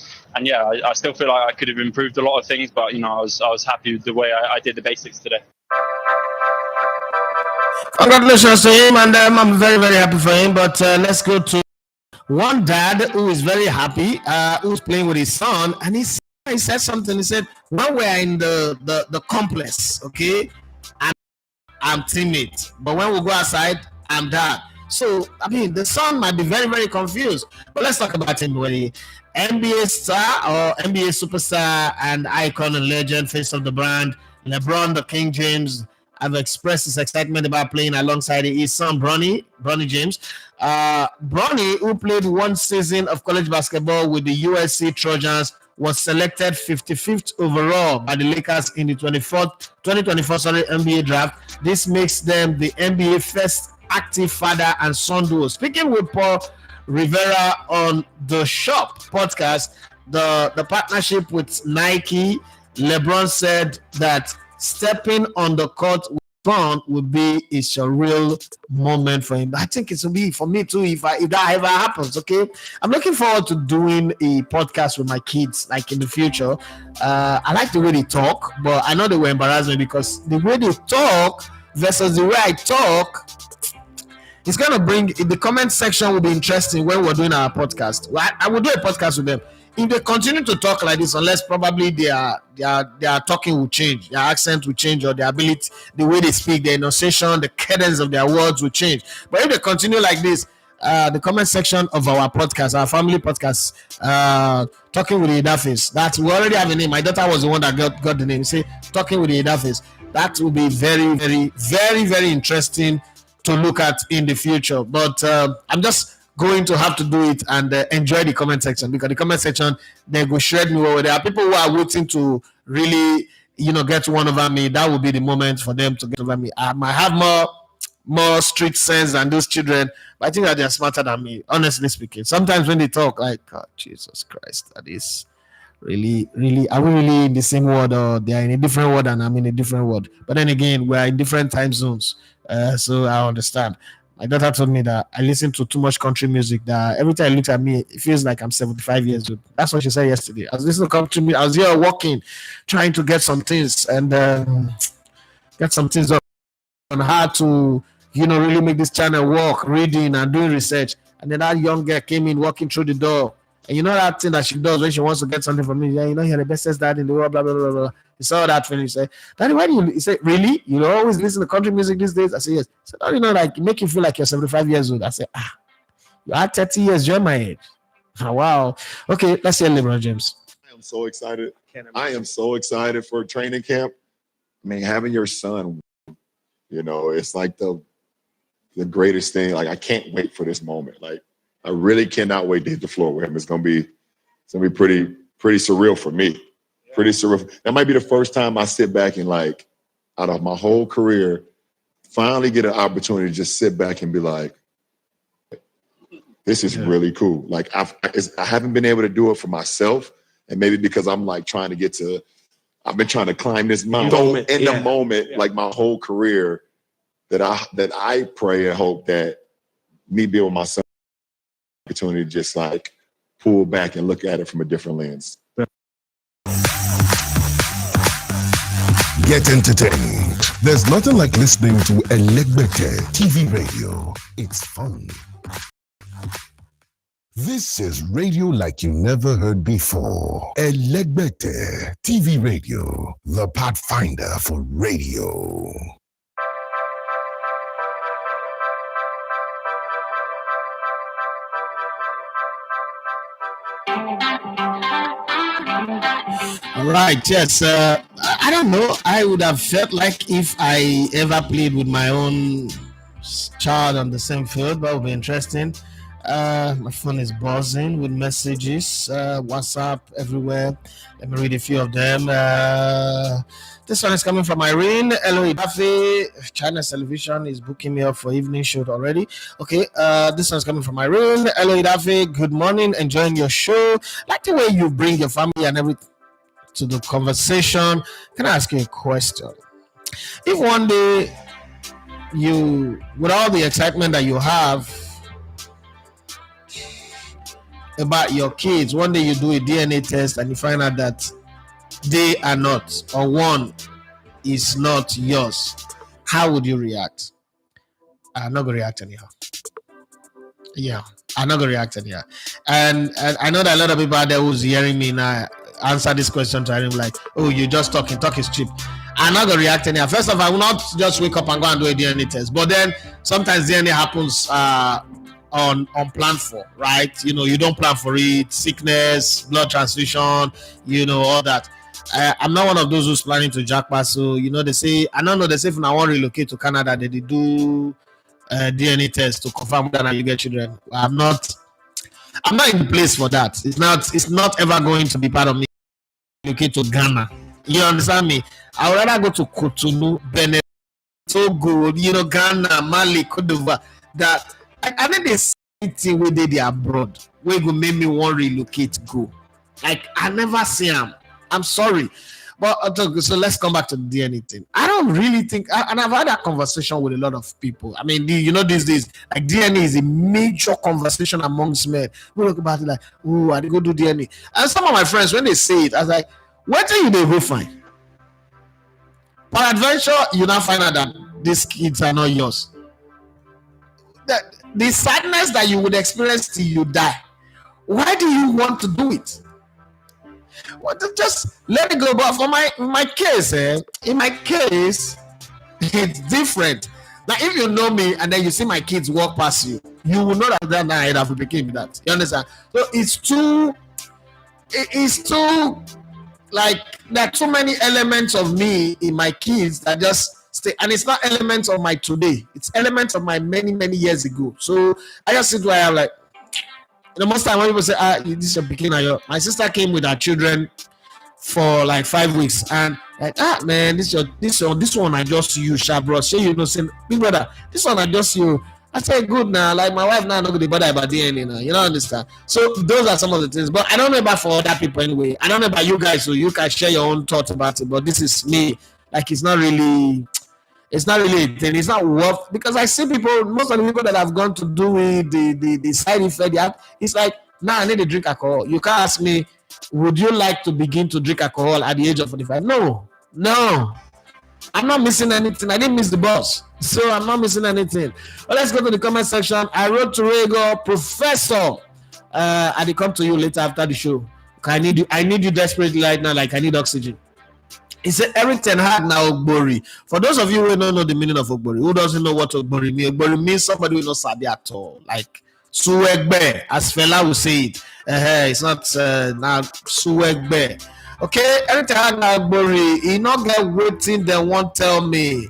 yeah, I still feel like I could have improved a lot of things, but I was happy with the way I did the basics today. Congratulations to him, and I'm very, very happy for him. But let's go to one dad who is very happy, who's playing with his son, and he said something. He said, when we're in the complex, okay, I'm teammate, but when we go outside, I'm dad. So, I mean, the son might be very, very confused. But let's talk about him really. NBA star or NBA superstar and icon and legend, face of the brand, LeBron, the King James, have expressed his excitement about playing alongside his son, Bronny James. Bronny, who played one season of college basketball with the USC Trojans, was selected 55th overall by the Lakers in the 2024 NBA draft. This makes them the NBA first active father and son duo. Speaking with Paul Rivera on the Shop podcast, the partnership with Nike, LeBron said that stepping on the court with son would be a surreal moment for him. I think it will be for me too if that ever happens. Okay, I'm looking forward to doing a podcast with my kids, like in the future. I like the way they talk, but I know they will embarrass me because the way they talk versus the way I talk, it's gonna bring. In the comment section will be interesting when we're doing our podcast. I will do a podcast with them. If they continue to talk like this, unless probably their talking will change, their accent will change, or their ability, the way they speak, their enunciation, the cadence of their words will change. But if they continue like this, the comment section of our podcast, our family podcast, talking with the Idafis, that we already have a name. My daughter was the one that got the name. Say talking with the Idafis. That will be very, very, very, very interesting to look at in the future. But I'm just going to have to do it and enjoy the comment section, because the comment section, they go shred me over. There are people who are waiting to really, get one over me. That will be the moment for them to get over me. I might have more street sense than those children, but I think that they're smarter than me, honestly speaking. Sometimes when they talk, like, oh, Jesus Christ, that is really, are we really in the same world, or they are in a different world and I'm in a different world? But then again, we're in different time zones, so I understand. My daughter told me that I listen to too much country music, that every time I look at me, it feels like I'm 75 years old. That's what she said yesterday. I was listening to country music. I was here walking, trying to get some things and get some things on how to, really make this channel work, reading and doing research. And then that young girl came in, walking through the door. And you know that thing that she does when she wants to get something from me? Yeah, you're the bestest dad in the world, blah, blah, blah, blah. He saw that film. He said, Daddy, why do you? He said, really? You always listen to country music these days? I said, yes. He said, oh, like, make you feel like you're 75 years old. I said, you are 30 years, you're my age. Oh, wow. Okay, let's hear LeBron James. I am so excited. I am so excited for training camp. I mean, having your son, it's like the greatest thing. Like, I can't wait for this moment. Like, I really cannot wait to hit the floor with him. It's gonna be pretty surreal for me. Yeah. Pretty surreal. That might be the first time I sit back and, like, out of my whole career, finally get an opportunity to just sit back and be like, this is really cool. Like, I haven't been able to do it for myself, and maybe because I'm like trying to get to. I've been trying to climb this mountain in the moment, like my whole career. That I pray and hope that me being with my son, opportunity to just like pull back and look at it from a different lens. Get entertained. There's nothing like listening to Elegbete TV radio. It's fun. This is radio like you never heard before. Elegbete TV radio, the pathfinder for radio. All right, yes. I don't know. I would have felt like if I ever played with my own child on the same field, that would be interesting. My phone is buzzing with messages, WhatsApp everywhere. Let me read a few of them. This one is coming from Irene. Hello, Idafe. China Television is booking me up for evening shoot already. Okay, this one is coming from Irene. Hello, Idafe. Good morning. Enjoying your show. Like the way you bring your family and everything to the conversation. Can I ask you a question? If one day you, with all the excitement that you have about your kids, one day you do a DNA test and you find out that they are not, or one is not yours, how would you react? I'm not going to react anyhow. Yeah, I'm not going to react anyhow. And I know that a lot of people out there who's hearing me now answer this question to him like, oh, you're just talking, talk is cheap. I'm not gonna react anyhow. First of all, I will not just wake up and go and do a DNA test. But then sometimes DNA happens unplanned for, right? You know, you don't plan for it, sickness, blood transfusion, you know, all that. I'm not one of those who's planning to jackpot. So, you know, they say, I don't know, they say if I want to relocate to Canada, they do DNA test to confirm that you get children. I'm not in the place for that. It's not ever going to be part of me relocate to Ghana. You understand me? I would rather go to Cotonou, Benin, Togo, you know, Ghana, Mali, Cote d'Ivoire. That I think the same thing we did abroad. Where go make me want relocate go. Like I never see them. I'm sorry. But so let's come back to the DNA thing. I don't really think, and I've had that conversation with a lot of people. I mean, you know, these days, like DNA is a major conversation amongst men. We talk about it like, oh, I go do DNA. And some of my friends, when they say it, I was like, what do you go find? For adventure, you now find out that these kids are not yours. The sadness that you would experience till you die. Why do you want to do it? Well, just let it go. But for my case, in my case, it's different. Now, if you know me and then you see my kids walk past you, you will know that I have became that. You understand? So it's too like there are too many elements of me in my kids that just stay, and it's not elements of my today. It's elements of my many years ago. So I just sit where I'm like. The most time when people say, this is your beginner, my sister came with her children for like 5 weeks, and like, man, this one I just use, bro. Say you know, saying, big brother, this one I just use. I say, good now. Like my wife now, not gonna bother about DNA now. You don't understand. So those are some of the things. But I don't know about for other people anyway. I don't know about you guys, so you can share your own thoughts about it. But this is me. Like it's not really a thing. It's not worth, because I see people, most of the people that have gone to do it, the side effect they have, it's like, I need to drink alcohol. You can't ask me, would you like to begin to drink alcohol at the age of 45? No. I'm not missing anything. I didn't miss the bus. So I'm not missing anything. Well, let's go to the comment section. I wrote to Rego, Professor. I'll come to you later after the show. I need you desperately right now, like I need oxygen. He said, Eric Ten Hag now Ogbori. For those of you who don't know the meaning of Ogbori, who doesn't know what Ogbori means? Ogbori means somebody who knows sabi at all. Like Suwegbe, as Fela will say it. It's not now Suwegbe. Okay, Eric Ten Hag now Ogbori. He not get waiting, they won't tell me.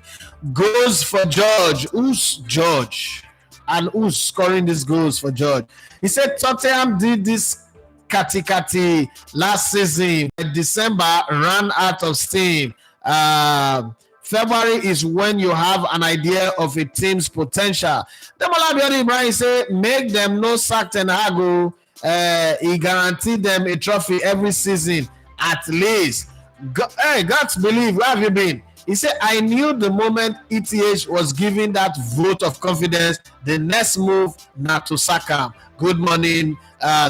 Goals for George. Who's George? And who's scoring these goals for George? He said Tottenham did this Kati last season. December ran out of steam. February is when you have an idea of a team's potential. Demola Ibrahim say make them no sack Ten Hag. He guaranteed them a trophy every season at least. God's believe. Where have you been? He said, I knew the moment ETH was giving that vote of confidence, the next move not to sack him. Good morning,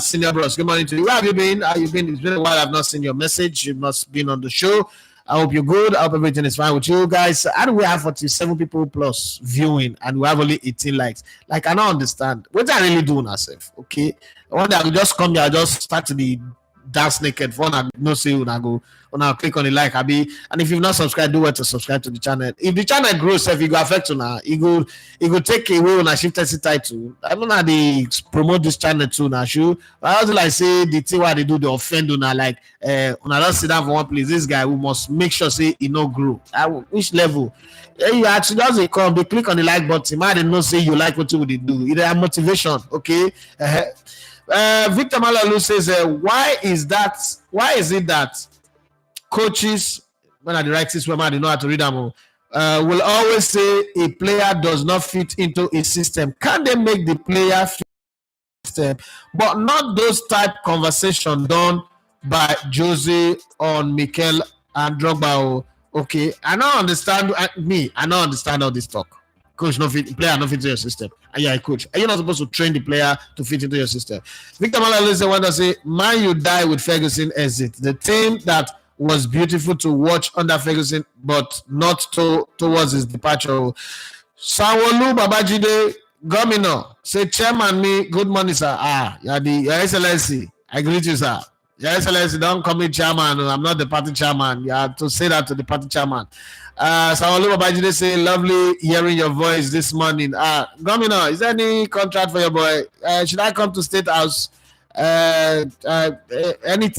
Senior Bros. Good morning to you. Where have you been? It's been a while. I've not seen your message. You must have been on the show. I hope you're good. I hope everything is fine with you guys. And we have 47 people plus viewing, and we have only 18 likes. Like, I don't understand. What are I really doing myself? Okay. One day I will just come here, I just start to the dance naked phone and no see when I go. When I click on the like, and if you've not subscribed, do it to subscribe to the channel. If the channel grows, if it go affect you now, it go take away when I shift the title. I don't know how they promote this channel too now. Sure, I also like say the thing why they do the offend now, like when I don't sit down for one place, this guy we must make sure say he no grow. Which level? You actually just come, they click on the like button. I didn't know say you like what you would do. It is motivation, okay? Victor Malalu says, why is it that coaches, when I write this woman, I don't know how to read them, will always say a player does not fit into a system? Can they make the player fit into a system? But not those type conversation done by Jose on Mikel and Drogba. Okay, I don't understand. I don't understand all this talk. Coach no fit, player no fit into your system. And you're a coach. Are you not supposed to train the player to fit into your system? Victor Malalu want to say, man, you die with Ferguson exit. The team that was beautiful to watch under Ferguson, but not towards his departure. Sanwo-Olu Babajide Gomino say, Chairman me, good morning, sir. Your Excellency, I greet you, sir. Your Excellency, don't call me chairman. I'm not the party chairman. You have to say that to the party chairman. Sawolu Babajide say, lovely hearing your voice this morning. Governor, is there any contract for your boy? Should I come to State House? Anything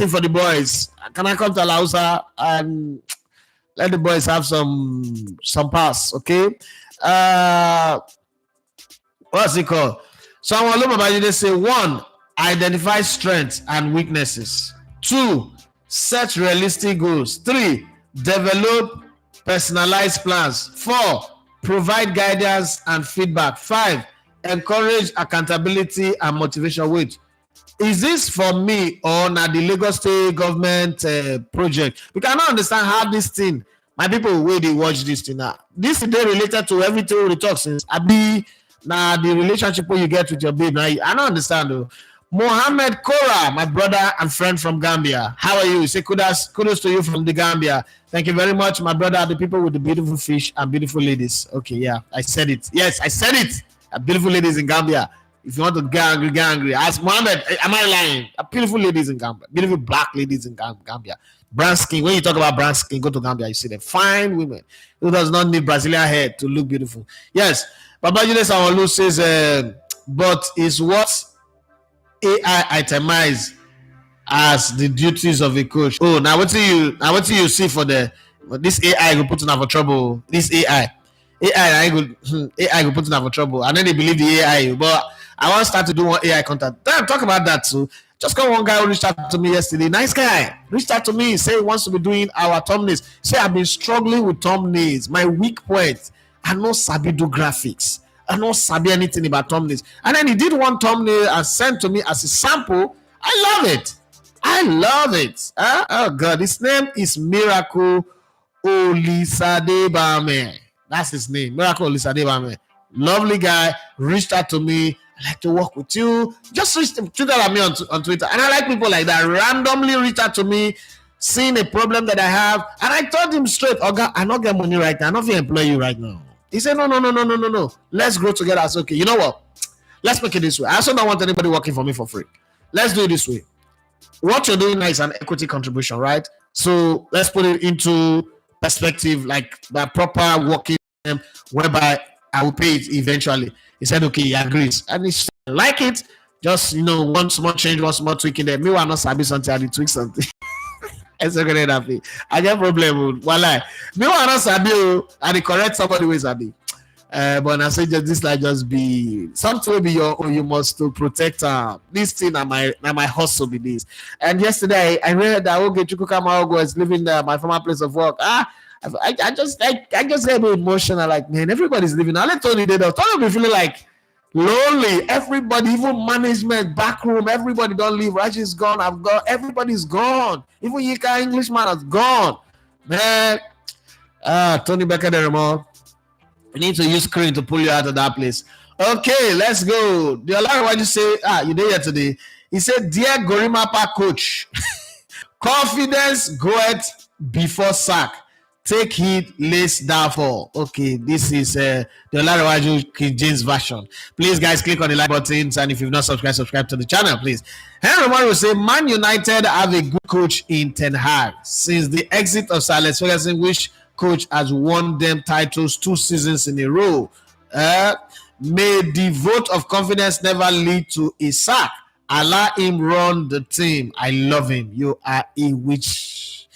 for the boys? Can I come to Lausa and let the boys have some pass? Okay. What's it called? Sawolu Babajide say, 1, identify strengths and weaknesses. 2, set realistic goals. 3, develop personalized plans. 4, provide guidance and feedback. 5, encourage accountability and motivation. Wait, is this for me or not the Lagos State government project? We cannot understand how this thing, my people, where they watch this thing now. This is related to everything we talk since. Abi, now the relationship you get with your babe. Now, I don't understand though. Mohammed Kora, my brother and friend from Gambia. How are you? Say kudos to you from the Gambia. Thank you very much, my brother. The people with the beautiful fish and beautiful ladies. Okay, yeah, I said it. Yes, I said it. Beautiful ladies in Gambia. If you want to get angry. Ask Mohammed, am I lying? Beautiful ladies in Gambia. Beautiful black ladies in Gambia. Brown skin. When you talk about brown skin, go to Gambia, you see them. Fine women who does not need Brazilian hair to look beautiful. Yes, Babajide Sanwo-Olu says, but is what AI itemized as the duties of a coach. Oh, now what do you see for this AI will put in for trouble? This AI will put in for trouble. And then they believe the AI, but I want to start to do one AI content. Damn, talk about that too. Just got one guy who reached out to me yesterday. Nice guy. Reached out to me, say he wants to be doing our thumbnails. Say I've been struggling with thumbnails. My weak point, I no sabi do graphics. I no sabi anything about thumbnails. And then he did one thumbnail and sent to me as a sample. I love it. Oh God, his name is Miracle Olisadebame. That's his name, Miracle Olisadebame. Lovely guy, reached out to me. I like to work with you. Just tweet at me on Twitter. And I like people like that. Randomly reach out to me, seeing a problem that I have. And I told him straight, Oga, I not get money right now. I not going to employ you right now. He said, no. Let's grow together. I said, okay, you know what? Let's make it this way. I also don't want anybody working for me for free. Let's do it this way. What you're doing now is an equity contribution, right? So let's put it into perspective, like the proper working whereby I will pay it eventually. He said, okay, he agrees. And he's like it. Just, one small change, one small tweak in there. Me, I'm not sabi something, I tweak something. I get problem with wala. Me, I'm not sabi, and correct somebody with sabi. But I say this like just be something will be your own. You must to protect this thing and my hustle be this. And yesterday I read that Chukwukama was living my former place of work. I just get emotional. Like, man, everybody's living. I let Tony did. Tony be feeling like lonely. Everybody, even management, back room, everybody don't leave. Raj is gone. I've gone. Everybody's gone. Even Yika Englishman has gone. Man, Tony Becker there more. We need to use screen to pull you out of that place. Okay, let's go. The alarm, what you say? You did here today. He said, dear Gorimapa coach, confidence goeth before sack. Take heed, lest downfall. Okay, this is the Olarewaju King James version. Please, guys, click on the like buttons, and if you've not subscribe to the channel, please. Henry Moore will say, Man United have a good coach in Ten Hag. Since the exit of Sir Alex Ferguson, which coach has won them titles 2 seasons in a row. May the vote of confidence never lead to a sack. Allow him run the team. I love him. You are a witch.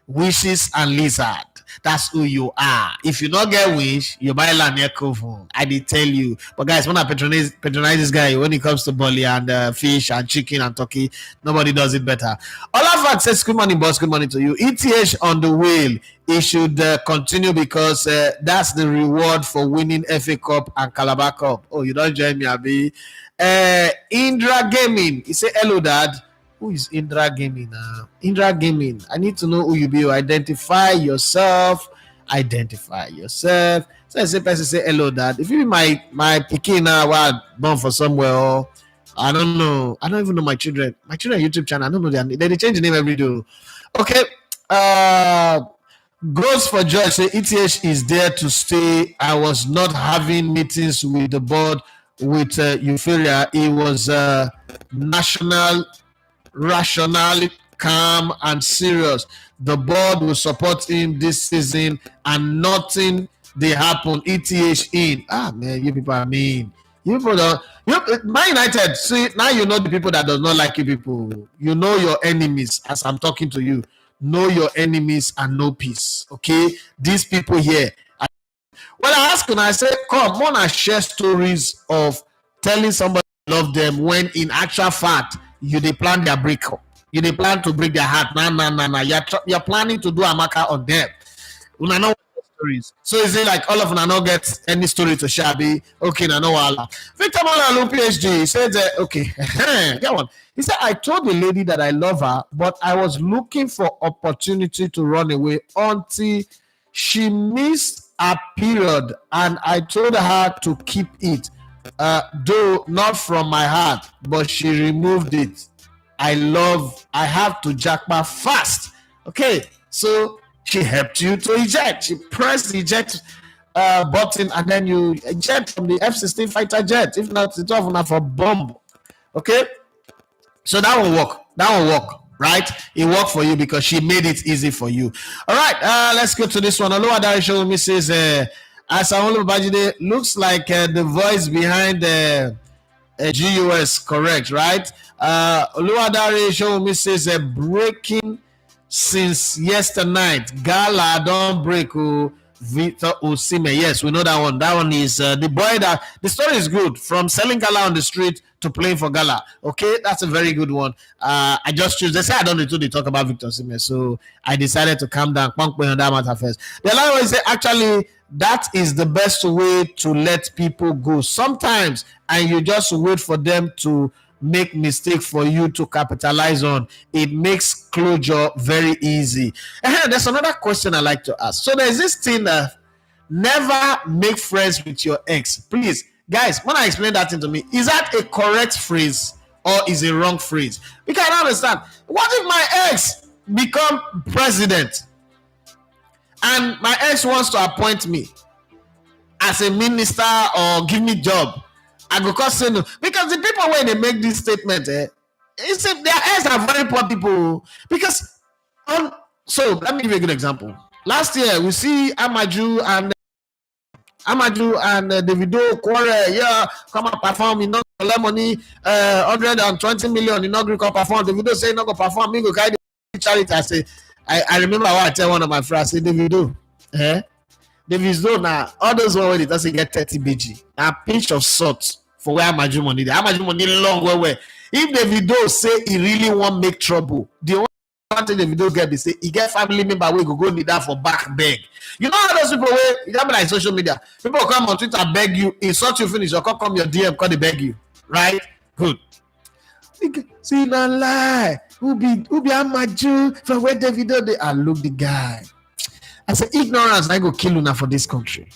Wishes and lizard. That's who you are. If you not get wish, you buy land near Kofu. I did tell you. But guys, when I patronize this guy, when it comes to bully and fish and chicken and turkey, nobody does it better. Olafat says, good morning, boss. Good morning to you. ETH on the wheel. It should continue because that's the reward for winning FA Cup and Calabar Cup. Oh, you don't join me, Abi. Indra Gaming. He said, hello, Dad. Who is Indra Gaming now? Indra Gaming. I need to know who you be. Identify yourself. So I say, person say, hello, Dad. If you be my pikin now, well, born for somewhere, or I don't know. I don't even know my children. My children YouTube channel. I don't know their name. They change the name every day. Okay. Goes for joy. Say ETH is there to stay. I was not having meetings with the board with Euphoria. It was national rationale calm and serious. The board will support him this season and nothing they happen. ETH in. Ah, man, you people are mean. You people don't. Man United, see, now you know the people that does not like you people. You know your enemies as I'm talking to you. Know your enemies and know peace. Okay? These people here. Well, I ask and I say, come on and share stories of telling somebody you love them when in actual fact you they plan their breakup. You they plan to break their heart. Nah. You're planning to do a marker on them. Una know stories. So is it like all of them not get any story to share? Be okay, I know all. Victor Malalu PhD he said, okay, get one. He said, I told the lady that I love her, but I was looking for opportunity to run away until she missed a period, and I told her to keep it, though not from my heart, but she removed it. I have to jackpot fast. Okay, so she helped you to eject. She pressed the eject button, and then you eject from the F-16 fighter jet. If not, it's off enough for bomb. Okay, so that will work. Right? It worked for you because she made it easy for you. All right, let's go to this one. Oluwa Dari show me says, Asaolu Bajide looks like the voice behind GUS, correct, right? Oluwa Dari show me says, breaking since yesterday night. Gala don't break. Victor Osimhen. Yes, we know that one. That one is the boy that the story is good, from selling Gala on the street to playing for Gala. Okay, that's a very good one. I just choose. They say I don't need to talk about Victor Osimhen, so I decided to calm down. On that matter first. The other one say actually that is the best way to let people go. Sometimes, and you just wait for them to make mistake for you to capitalize on. It makes closure very easy. And there's another question I like to ask. So there's this thing that never make friends with your ex. Please, guys, when I explain that thing to me, is that a correct phrase or is it a wrong phrase? Because I don't understand. What if my ex become president and my ex wants to appoint me as a minister or give me job? I go cause say no, because the people when they make this statement, it's their ex are very poor people. Because so let me give you a good example. Last year we see Amaju and Davido quarrel. Yeah, come and perform. You know, collect money, 120 million. You know, go perform. Davido say not go perform. Me go carry the charity. I say, I remember what I tell one of my friends. I say, Davido, Davido now all those one when it doesn't get 30 BG. A pinch of salt for where Amaju money. The Amaju money long way. If Davido say he really want make trouble, the only thing Davido get, they say he get family member we go need that for back beg. You know how those people where you can be like social media. People come on Twitter beg you, insult you finish, or come your DM because they beg you. Right? Good. See no lie. Who be Amaju from where Davido they look the guy. I say ignorance I go kill you for this country.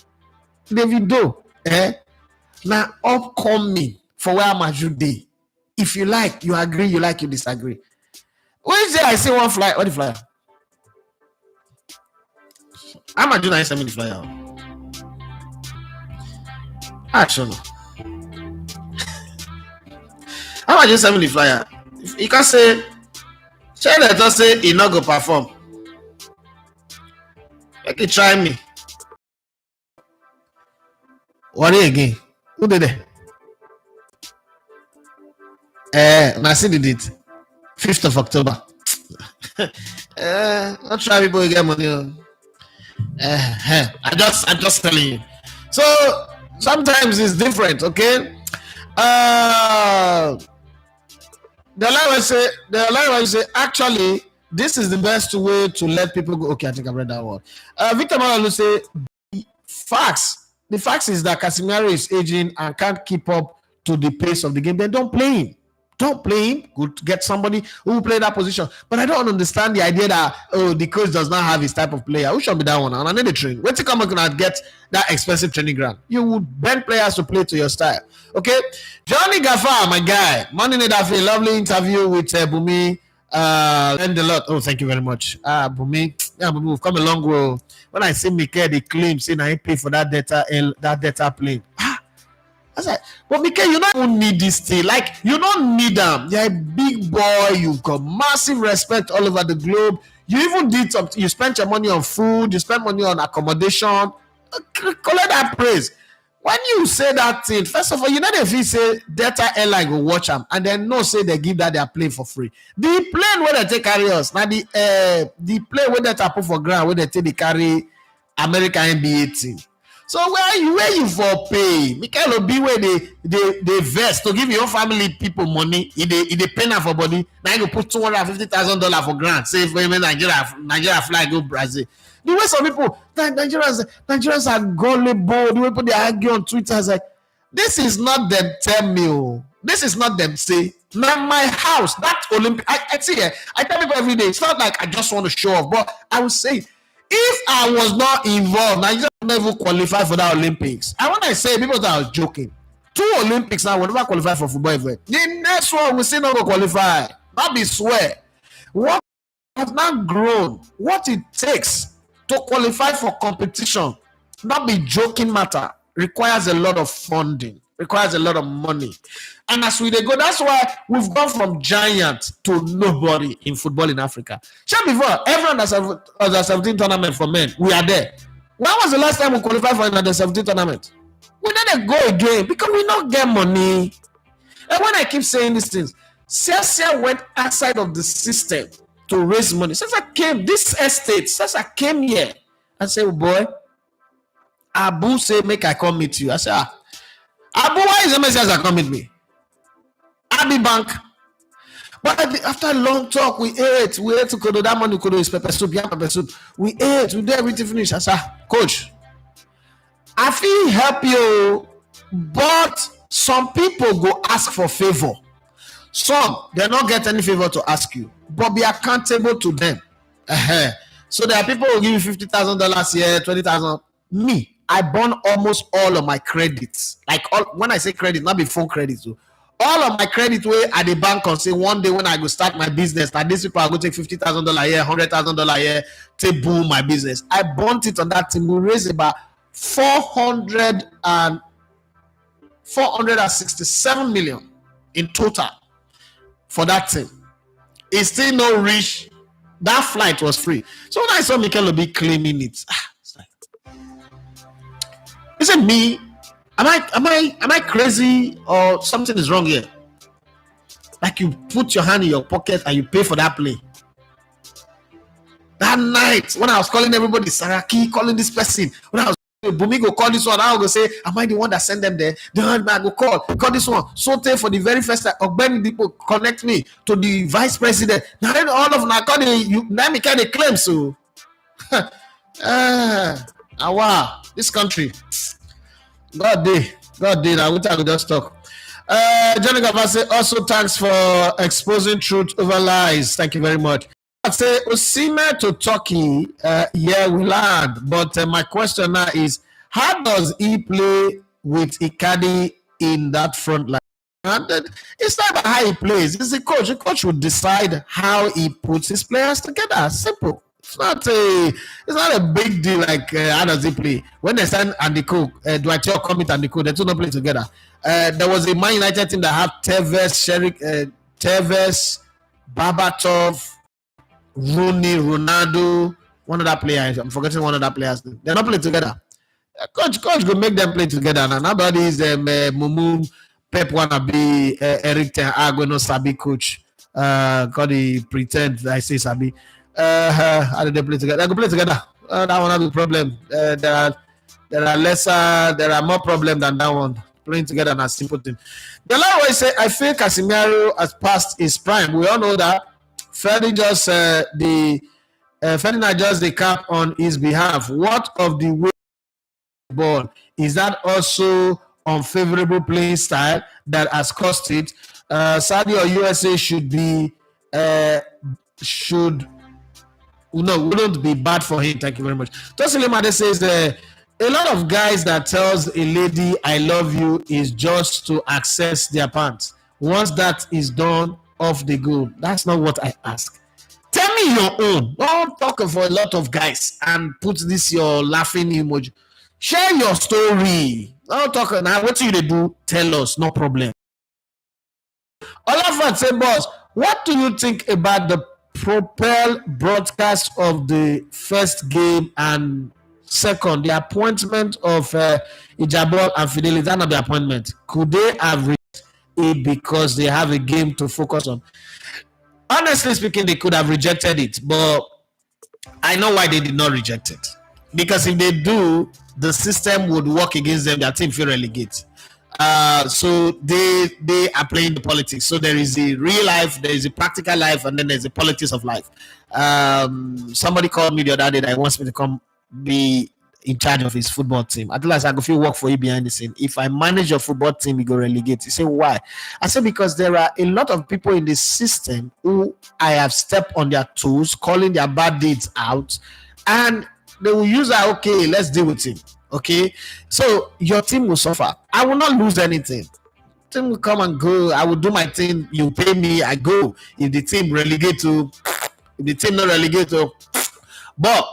Davido, now upcoming for where Amaju dey. If you like, you agree, you like, you disagree. Wednesday, I see one flyer. What the flyer? Amaju na send me the flyer. Actually, Amaju send me the flyer. You can say, share that just say he not go perform. Make it try me. Worry again. Who did it? I see the date. 5th of October. Not try people to get money. I'm just telling you. So sometimes it's different, okay? The line say actually this is the best way to let people go. Okay, I think I read that one. Victor Malalu say the facts is that Casemiro is aging and can't keep up to the pace of the game. Then don't play him. Don't play him. Good, get somebody who will play that position. But I don't understand the idea that the coach does not have his type of player. Who should be that one? And I need a train. When you come and get that expensive training ground, you would bend players to play to your style. Okay, Johnny Gafar, my guy, Monday Night Affair, lovely interview with Bumi. Learned a lot. Oh, thank you very much. Bumi, yeah, Bumi, we've come a long way. When I see Mike, they claim saying I pay for that data plane. I said, but Mikel, you don't need this thing. Like, you don't need them. You're a big boy. You've got massive respect all over the globe. You even did something. You spent your money on food. You spent money on accommodation. Collect that praise. When you say that thing, first of all, you know if you say Delta Airline will watch them, and then no say they give that their plane for free. The plane where they take carry us, now the plane where they put for ground, where they take the carry American NBA team. So where you for pay? Mikel Obi where they vest to give your family people money, they pay now for body. Now you put $250,000 for grant. Say for Nigeria fly go Brazil. The way some people, Nigerians are gullible. The way people they argue on Twitter is like, this is not them tell me. This is not them say. Now my house, that Olympic. I see it. I tell people every day. It's not like I just want to show off, but I would say, if I was not involved, Nigeria would never qualify for the Olympics. And when I say people that I was joking, 2 Olympics now will never qualify for football event. The next one we still not go qualify. Not be swear. What has not grown? What it takes to qualify for competition, not be joking matter, requires a lot of funding, requires a lot of money. And as we go, that's why we've gone from giant to nobody in football in Africa. Sure, before, everyone that's under 17 tournament for men, we are there. When was the last time we qualified for an under 17 tournament? We didn't go again because we don't get money. And when I keep saying these things, Celsia went outside of the system to raise money. Since I came, this estate, since I came here, I said, oh boy, Abu said, make I come meet you. I said, Abu, why is the message I come meet me? Abi Bank. But after a long talk, we ate to Kodo. That money Kodo is pepper soup, yeah, pepper soup. We ate, we did everything finish. I said, coach, I feel help you, but some people go ask for favor. Some, they don't get any favor to ask you, but be accountable to them. So there are people who give you $50,000 here, 20,000. Me, I burn almost all of my credits. Like when I say credit, not be phone credit. So all of my credit way at the bank and say one day when I go start my business, that these people are going to take $50,000 here, $100,000 here to boom my business. I burnt it on that team. We raised about 467 million in total for that thing. It's still no reach. That flight was free. So when I saw Mikel Obi claiming it, it's like, is it me? Am I crazy or something is wrong here? Like you put your hand in your pocket and you pay for that plane. That night when I was calling everybody, Saraki calling this person, when I was Bumi go call this one, I will go say, am I the one that sent them there? The man go call this one. So for the very first time, Ogbeni people connect me to the vice president. Now then all of them call you now me kind of claim so. Wow, this country. God did. I would just talk. Johnny Gava say also thanks for exposing truth over lies. Thank you very much. I say Osimhen to Turkey, yeah, we learned. But my question now is, how does he play with Icardi in that front line? And it's not about how he plays. It's the coach. The coach will decide how he puts his players together. Simple. It's not a big deal like how does he play. When they signed Andy Cole, Dwight York come with Andy Cole, they two don't play together. There was a Man United team that had Tevez, Babatov, Rooney, Ronaldo, one of that players. I'm forgetting one of that players. They're not playing together. Coach go make them play together. Now nobody is Mumu, Pep wanna be Eric Ten Hag, no Sabi coach. God he pretend I say Sabi. How did they play together? They go play together. That one has a problem. There are more problems than that one. Playing together and a simple thing. The Lord always say, I feel Casemiro has passed his prime. We all know that. Ferdinand just the cap on his behalf. What of the way ball is that also unfavorable playing style that has cost it? Saudi or USA wouldn't be bad for him. Thank you very much. Tosile Made says a lot of guys that tells a lady I love you is just to access their pants. Once that is done, off the go. That's not what I ask. Tell me your own. Don't talk for a lot of guys and put this your laughing emoji. Share your story. Don't talk now. What you do? Tell us, no problem. Olafat say, boss, what do you think about the Propel broadcast of the first game and second, the appointment of Ijabol and Fidelity? That's not the appointment. Could they have reached it because they have a game to focus on? Honestly speaking, they could have rejected it, but I know why they did not reject it. Because if they do, the system would work against them. Their team feel relegate. So they are playing the politics. So there is a real life, there is a practical life, and then there's a politics of life. Somebody called me the other day that wants me to come be in charge of his football team. At last, I go feel work for you behind the scene. If I manage your football team, you go relegate. You say why? I say because there are a lot of people in this system who I have stepped on their toes, calling their bad deeds out, and they will use that. Okay, let's deal with him. Okay, so your team will suffer. I will not lose anything. Team will come and go. I will do my thing. You pay me, I go. If the team relegate to, if the team not relegate to, but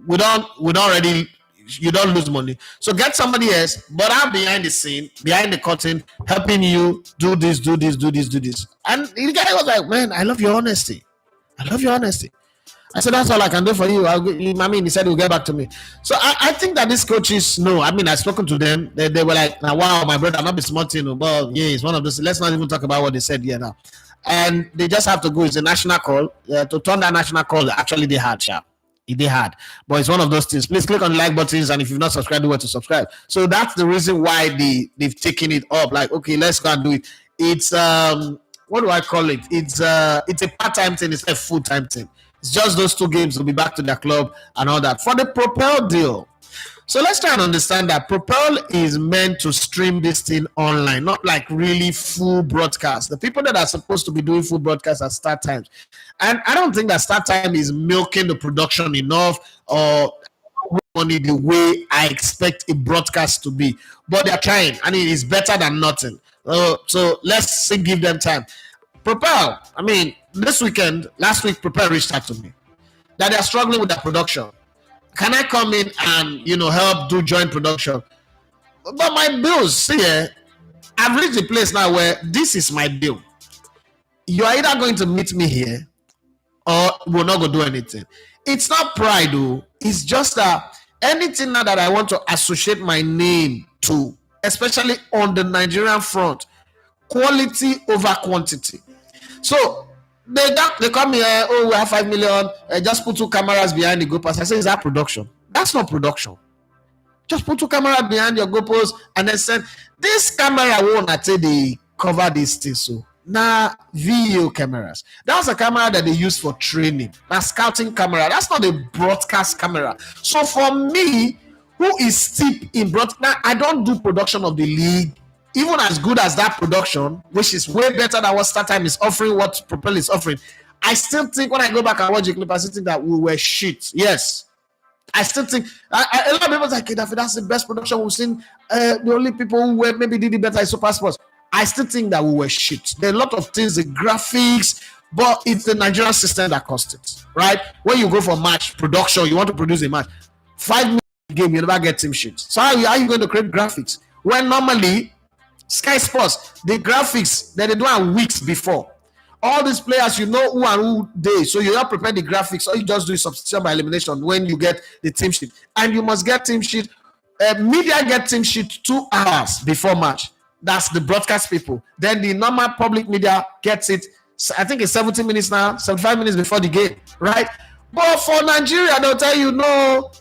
we don't already. You don't lose money. So get somebody else, but I'm behind the scene, behind the curtain, helping you do this. And the guy was like, "Man, I love your honesty. I love your honesty." I said, that's all I can do for you. He said he'll get back to me. So I think that these coaches know. I mean, I've spoken to them. They were like, now, wow, my brother, I'm not be smart, but yeah, it's one of those. Let's not even talk about what they said here now. And they just have to go. It's a national call. To turn that national call, actually, they had, sharp. They had. But it's one of those things. Please click on the like buttons, and if you've not subscribed, do where to subscribe. So that's the reason why they've taken it up. Like, okay, let's go and do it. It's, what do I call it? It's a part-time thing. It's a full-time thing. It's just those 2 games will be back to their club and all that. For the Propel deal, so let's try and understand that Propel is meant to stream this thing online, not like really full broadcast. The people that are supposed to be doing full broadcast are start times. And I don't think that start time is milking the production enough or money the way I expect a broadcast to be. But they're trying, and it is better than nothing. So let's give them time. Propel, I mean, last week, Propel reached out to me that they're struggling with their production. Can I come in and, help do joint production? But my bills, see, I've reached a place now where this is my bill. You're either going to meet me here or we're not going to do anything. It's not pride, though. It's just that anything now that I want to associate my name to, especially on the Nigerian front, quality over quantity. So they come here, we have 5 million, just put 2 cameras behind the goalpost. I say, is that production? That's not production. Just put 2 cameras behind your goalpost and then send. This camera won't say they cover this thing. So now video cameras. That's a camera that they use for training. That's scouting camera. That's not a broadcast camera. So for me, who is steep in broadcast, now I don't do production of the league. Even as good as that production, which is way better than what StarTime is offering, what Propel is offering, I still think when I go back and watch the clip, I still think that we were shit. Yes. I still think, a lot of people say, okay, that's the best production we've seen. The only people who were maybe did it better is Super Sports. I still think that we were shit. There are a lot of things, the graphics, but it's the Nigerian system that cost it, right? When you go for match production, you want to produce a match, 5 minutes game, you never get team sheets. So how are you going to create graphics? When normally, Sky Sports, the graphics that they do are weeks before. All these players, who and who they. So you don't prepare the graphics, or you just do substitution by elimination when you get the team sheet. And you must get team sheet. Media get team sheet 2 hours before match. That's the broadcast people. Then the normal public media gets it. I think it's 70 minutes now, 75 minutes before the game, right? But for Nigeria, they'll tell you no.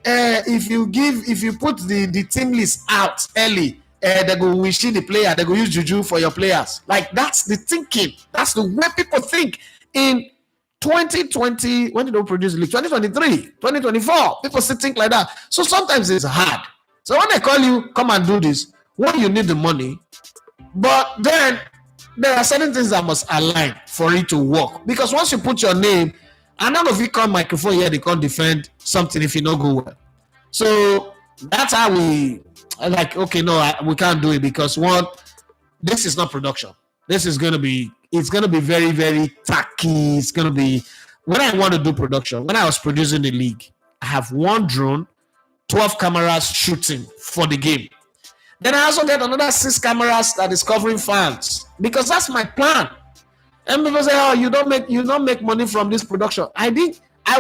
If you put the team list out early. They go wish the player, they go use juju for your players. Like, that's the thinking. That's the way people think. In 2020, when did they produce the league? 2023, 2024. People still think like that. So sometimes it's hard. So when they call you, come and do this, when you need the money, but then there are certain things that must align for it to work. Because once you put your name, and none of you come microphone here, they can't defend something if you don't go well. So that's how we like, okay, no, we can't do it because this is not production. This is going to be, it's going to be very, very tacky. It's going to be, when I want to do production, when I was producing the league, I have 1 drone, 12 cameras shooting for the game. Then I also get another 6 cameras that is covering fans, because that's my plan. And people say, "Oh, you don't make money from this production." I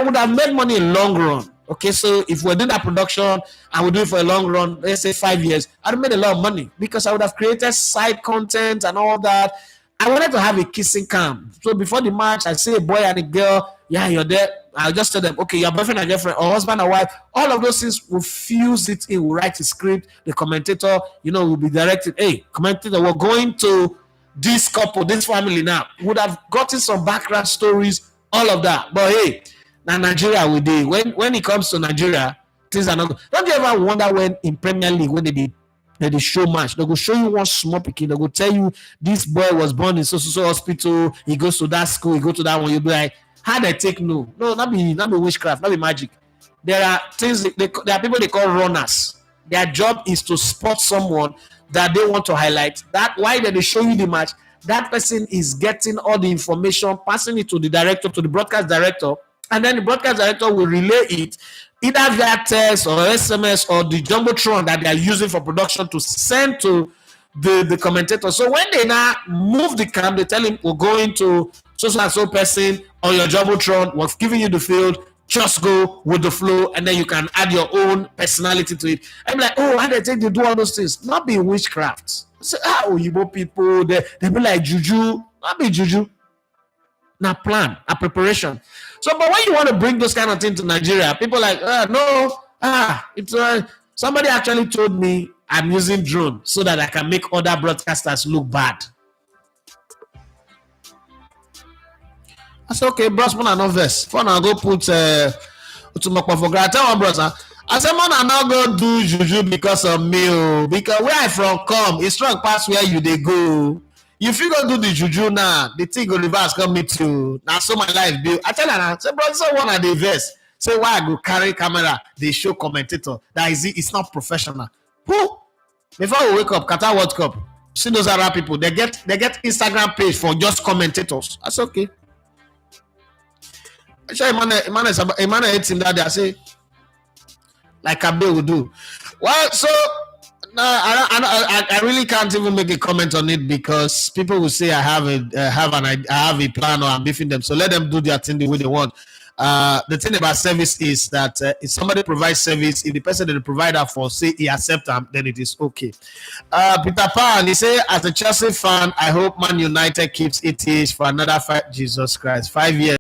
would have made money in long run. Okay, so if we're doing that production and we do it for a long run, let's say 5 years, I'd have made a lot of money because I would have created side content and all that. I wanted to have a kissing cam. So before the match, I see a boy and a girl. Yeah, you're there. I'll just tell them, okay, your boyfriend and girlfriend, or husband and wife. All of those things will fuse it in. We'll write a script. The commentator, will be directed. Hey, commentator, we're going to this couple, this family now. Would have gotten some background stories, all of that. But hey, now Nigeria we do. When it comes to Nigeria, things are not good. Don't you ever wonder when in Premier League, when they show match, they go show you one small picking, they go tell you this boy was born in so hospital, he goes to that school, he go to that one, you'll be like, how they take no, not be witchcraft, not be magic. There are things, there are people they call runners. Their job is to spot someone that they want to highlight. That why they show you the match, that person is getting all the information, passing it to the director, to the broadcast director, and then the broadcast director will relay it either via text or SMS or the jumbotron that they are using for production to send to the commentator. So when they now move the cam, they tell him, we're going to so and so person on your jumbotron, we're giving you the field, just go with the flow, and then you can add your own personality to it. I'm like, oh, how they take to do all those things? Not be witchcraft. So, Igbo people, they be like juju, not be juju. Now plan, a preparation. So, but when you want to bring those kind of things to Nigeria, people like, it's somebody actually told me I'm using drone so that I can make other broadcasters look bad. I said, okay, bros, man, I know this. For now, go put to my for granted. Tell my brother, I said, man, I now go do juju because of me, because where I from come, it's strong past where you they go. If you go do the juju now, the thing go reverse come meet you. Now, so my life build. I tell her now, say, bro, so one of the verse. Say, why I go carry camera? They show commentator. That is it. It's not professional. Who? Before we wake up, Qatar World Cup. See those Arab people. They get Instagram page for just commentators. That's okay. I show Emmanuel hates him that day. I say, like Abdul will do. Well, so. No, I really can't even make a comment on it because people will say I have a plan or I'm beefing them. So let them do their thing the way they want. The thing about service is that if somebody provides service, if the person that the provider for say he accepts them, then it is okay. Peter Pan, he say, as a Chelsea fan, I hope Man United keeps ETH for another 5 years.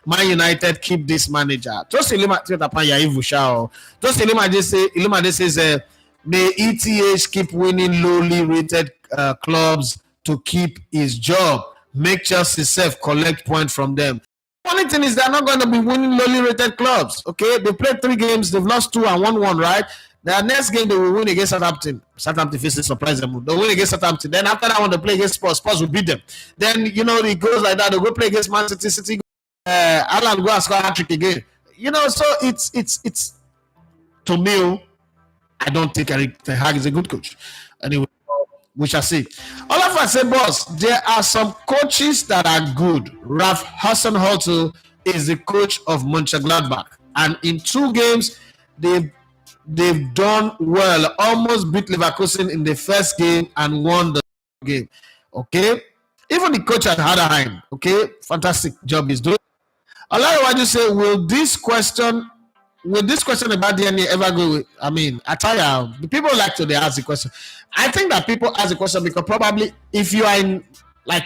Man United keep this manager. Just Peter Pan, just Iluma says. May ETH keep winning lowly rated clubs to keep his job. Make Chelsea self collect points from them. Only thing is they're not going to be winning lowly rated clubs. Okay, they played 3 games, they've lost 2 and won 1, right? Their next game they will win against Southampton. Southampton faces surprise them. They'll win against Southampton. Then after that one they play against Spurs. Spurs will beat them. Then it goes like that. They'll go play against Man City. City. Alan go and score a hat trick again. So it's to me. I don't think Eric Ten Hag is a good coach. Anyway, we shall see. All of us say, boss, there are some coaches that are good. Ralph Hasenhuttl is the coach of Mönchengladbach. And in 2 games, they've done well. Almost beat Leverkusen in the first game and won the game. Okay? Even the coach at Heidenheim. Okay? Fantastic job he's doing. A lot of what you say, will this question about DNA ever go with? I mean, I tell you, people like to ask the question. I think that people ask the question because probably if you are in like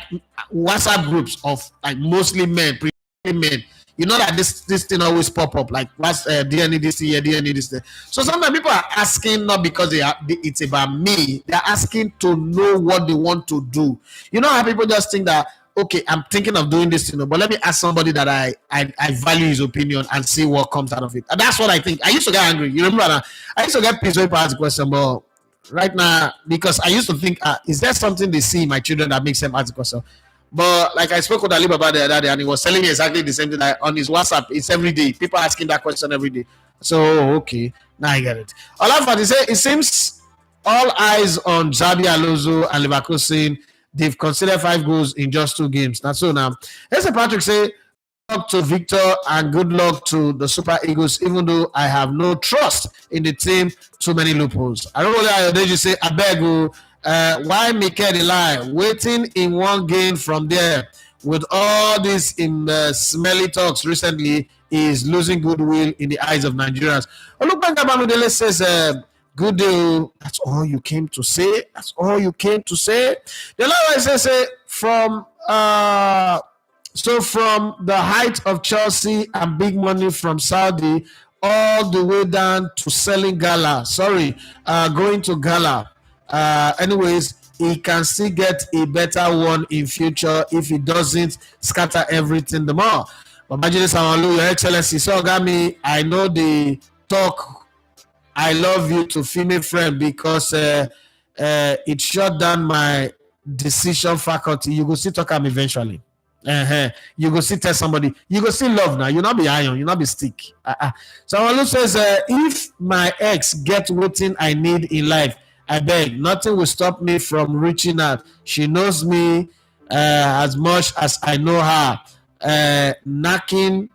WhatsApp groups of like mostly men, you know that this thing always pop up like what's DNA this year, DNA this year. So sometimes people are asking not because it's about me. They're asking to know what they want to do. You know how people just think that, okay, I'm thinking of doing this, but let me ask somebody that I value his opinion and see what comes out of it. And that's what I think. I used to get angry. You remember that? I used to get pissed when people ask the question, but right now, because I used to think, is there something they see in my children that makes them ask the question? But like I spoke with Ali Baba the other day, and he was telling me exactly the same thing on his WhatsApp. It's every day. People asking that question every day. So, okay, now I get it. Olafat, he said, it seems all eyes on Xabi Alonso and Leverkusen. They've considered 5 goals in just 2 games. That's so now. Here's a Patrick say, luck to Victor and good luck to the Super Eagles, even though I have no trust in the team. Too many loopholes. I don't know whether they just say, I beg you, why Mikel lie? Waiting in one game from there with all these smelly talks recently is losing goodwill in the eyes of Nigerians. Olukbanga Bamidele says, good deal. That's all you came to say. That's all you came to say. The Lord says, from the height of Chelsea and big money from Saudi all the way down to selling Gala. Going to Gala. Anyways, he can still get a better one in future if he doesn't scatter everything the more. But Your Excellency, so Gami, I know the talk. I love you to female friend because it shut down my decision faculty. You go see talk am eventually. You go see tell somebody. You go see love now. You not be iron. You not be stick. So Olu says, if my ex get what I need in life, I beg, nothing will stop me from reaching out. She knows me as much as I know her. Knocking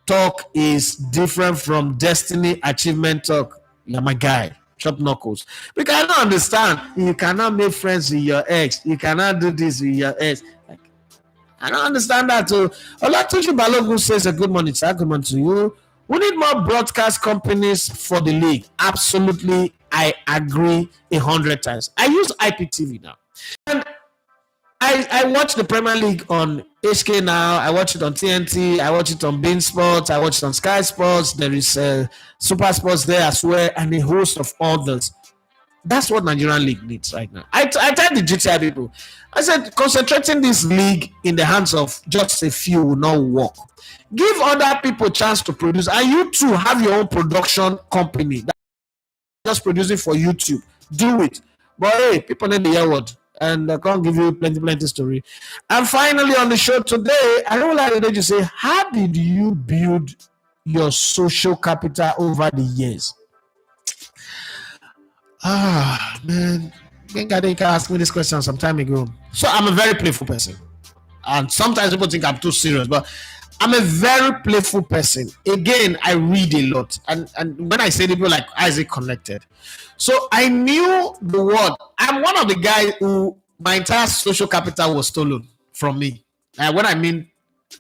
talk is different from destiny achievement talk. You're my guy. Chop knuckles. Because I don't understand. You cannot make friends with your ex. You cannot do this with your ex. Like, I don't understand that too. Olatunji Balogun says, good morning, sir. Good morning to you. We need more broadcast companies for the league. Absolutely, I agree 100 times. I use IPTV now. And I watch the Premier League on HK now. I watch it on TNT. I watch it on Bein Sports. I watch it on Sky Sports. There is Super Sports there as well, and a host of others. That's what Nigerian League needs right now. I tell the GTI people, I said, concentrating this league in the hands of just a few will not work. Give other people a chance to produce, and you too have your own production company that's just producing for YouTube. Do it. But hey, people need the hear word. And I can't give you plenty story. And finally on the show today, I don't like to say, how did you build your social capital over the years? Man, I think I asked me this question some time ago. So I'm a very playful person. And sometimes people think I'm too serious, but I'm a very playful person. Again, I read a lot. And when I say people like Isaac connected. So I knew the word. I'm one of the guys who my entire social capital was stolen from me. What I mean,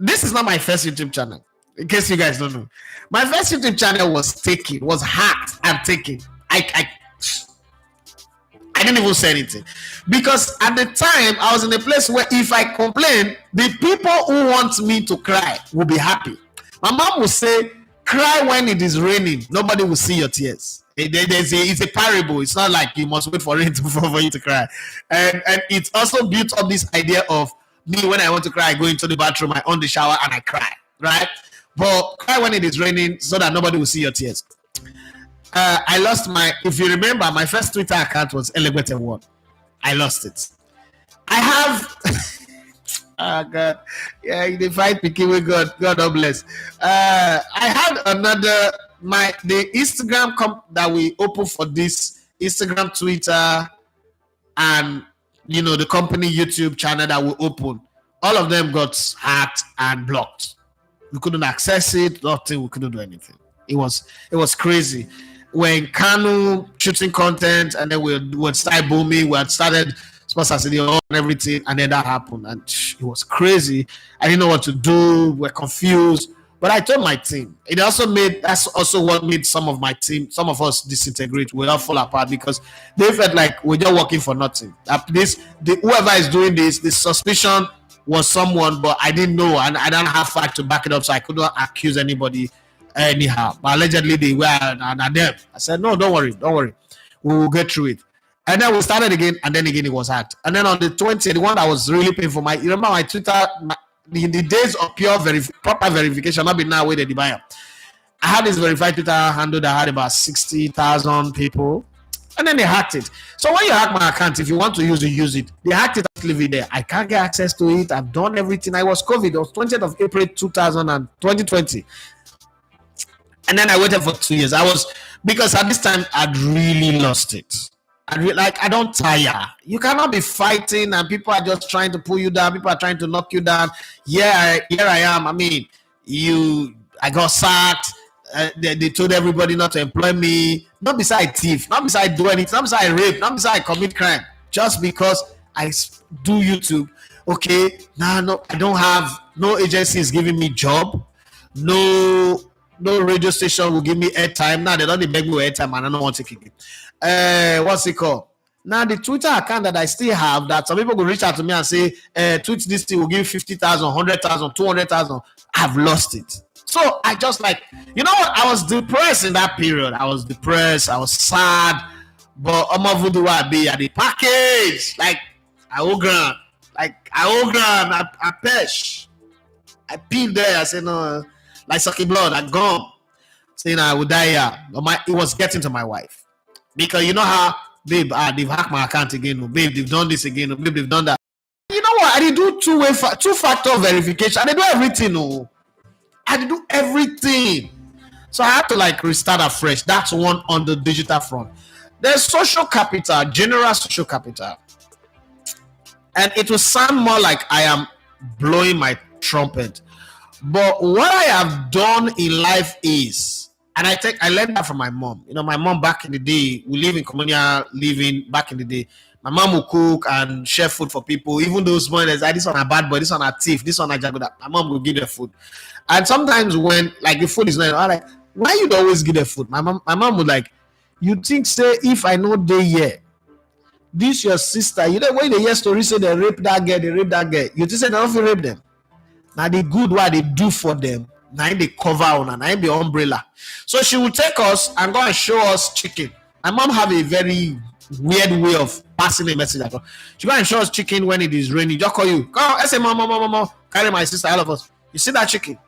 this is not my first YouTube channel. In case you guys don't know. My first YouTube channel was hacked and taken. I didn't even say anything. Because at the time, I was in a place where if I complain, the people who want me to cry will be happy. My mom will say, cry when it is raining. Nobody will see your tears. It's a parable. It's not like you must wait for rain for you to cry. And it's also built up this idea of me, when I want to cry, I go into the bathroom, I on the shower, and I cry, right? But cry when it is raining so that nobody will see your tears. I lost if you remember, my first Twitter account was Elegbete1. I lost it. I have... Oh God, yeah, they fight picking with God. God bless. I had another the Instagram that we open for this Instagram, Twitter, and the company YouTube channel that we open. All of them got hacked and blocked. We couldn't access it. Nothing. We couldn't do anything. It was crazy. When Kanu shooting content, and then we would start booming. We had started Sports and everything, and then that happened, and it was crazy. I didn't know what to do. We're confused, but I told my team. That's also what made some of my team, some of us disintegrate. We all fall apart because they felt like we're just working for nothing. Whoever is doing this, the suspicion was someone, but I didn't know, and I don't have fact to back it up, so I couldn't accuse anybody anyhow. But allegedly they were, and them. I said, no, don't worry, we will get through it. And then we started again, and then again it was hacked. And then on the 20th, the one that was really painful, you remember my Twitter, in the days of proper verification, not been now where they buy. I had this verified Twitter handle that had about 60,000 people, and then they hacked it. So when you hack my account, if you want to use it. They hacked it, leave it there. I can't get access to it. I've done everything. I was COVID. It was 20th of April 2020. And then I waited for 2 years. Because at this time, I'd really lost it. I don't tire. You cannot be fighting and people are just trying to pull you down. People are trying to knock you down. Yeah, here I am. I mean, I got sacked. They told everybody not to employ me. Not beside thief, not beside do anything, not beside rape, not beside commit crime. Just because I do YouTube. Okay, now no, I don't have no agency is giving me job. No radio station will give me airtime. Now they don't beg me airtime and I don't want to kick it. What's it called? Now the Twitter account that I still have, that some people will reach out to me and say, tweet this thing will give 50,000, 100,000, 200,000. I've lost it. So I just like, you know what? I was depressed in that period. I was depressed. I was sad. But I'm a be at the package. Like I ogram. I pesh. I peed there. I said no, like sucking blood. I gone. Saying I would die here. It was getting to my wife. Because you know how, babe, they've hacked my account again. Oh, babe, they've done this again. Oh, babe, they've done that. You know what? I did do two-factor verification. I did do everything. Oh. I did do everything. So I had to like restart afresh. That's one on the digital front. There's social capital, general social capital. And it will sound more like I am blowing my trumpet. But what I have done in life is, and I learned that from my mom. You know, my mom back in the day, we live in communal living back in the day. My mom will cook and share food for people. Even those boys, this one a bad boy, this one a thief, this one a jagoda. My mom will give them food. And sometimes when like the food is not, I'm like, why you don't always give them food? My mom would like, you think say if I know they here, this your sister, you know when they hear story say they rape that girl, you think say they don't feel rape them. Now the good what they do for them, now they cover on and now the umbrella. So she will take us and go and show us chicken. My mom have a very weird way of passing a message. She go and show us chicken when it is raining. Just call you. Come on, I say mom, carry my sister, all of us. You see that chicken?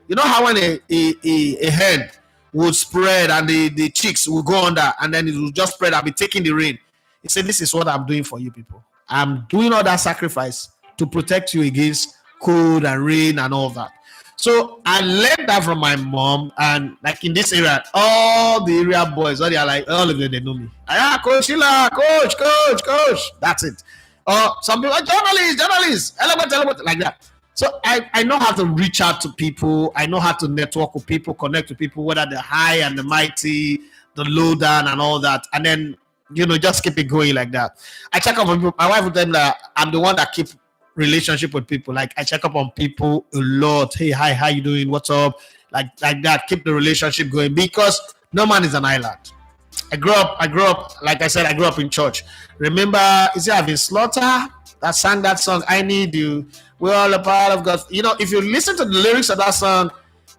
You know how when a hen would spread and the chicks will go under and then it will just spread and be taking the rain. He said, this is what I'm doing for you people. I'm doing all that sacrifice to protect you against cold and rain and all that. So I learned that from my mom, and like in this area, all the area boys, all of them, they know me. Coach Sheila, coach. That's it. Some people, journalists, element, like that. So I know how to reach out to people. I know how to network with people, connect with people, whether the high and the mighty, the low down and all that. And then, you know, just keep it going like that. I check up on people. My wife would tell me that I'm the one that keep relationship with people. Like I check up on people a lot. Hey, hi, how you doing? What's up? Like that. Keep the relationship going because no man is an island. I grew up, like I said, I grew up in church. Remember, is it Having Slaughter that sang that song, I Need You? We're all a part of God. You know, if you listen to the lyrics of that song,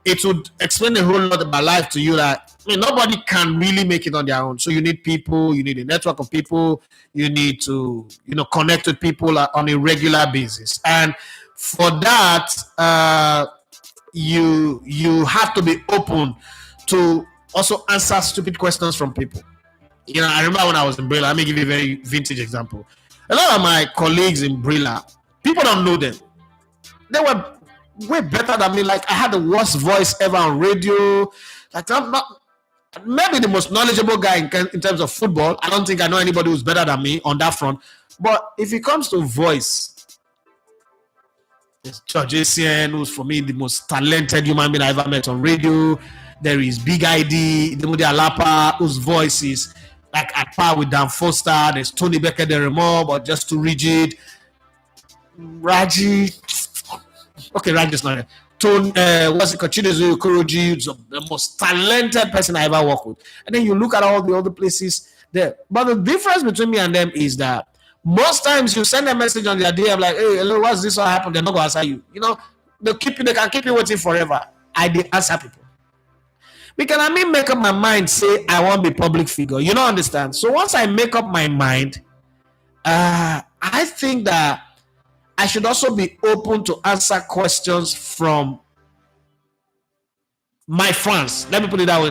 it would explain a whole lot about life to you that nobody can really make it on their own. So you need people, you need a network of people, you need to, connect with people on a regular basis. And for that, you have to be open to also answer stupid questions from people. I remember when I was in Brilla, let me give you a very vintage example. A lot of my colleagues in Brilla, people don't know them. They were way better than me. Like I had the worst voice ever on radio. Like I'm not maybe the most knowledgeable guy in terms of football. I don't think I know anybody who's better than me on that front. But if it comes to voice, there's George Osimhen, who's for me the most talented human being I ever met on radio. There is Big ID, Demode Alapa, whose voice is like at par with Dan Foster. There's Tony Becker, the remote, but just too rigid. Raji's not there. What's it called? Chinedu Okoroji, the most talented person I ever worked with. And then you look at all the other places there. But the difference between me and them is that most times you send a message on their DM like, hey, hello, what's this? What happened? They're not going to answer you. They can keep you waiting forever. I did answer people. Because make up my mind, say I want to be public figure. You don't understand. So once I make up my mind, I think that I should also be open to answer questions from my fans. Let me put it that way.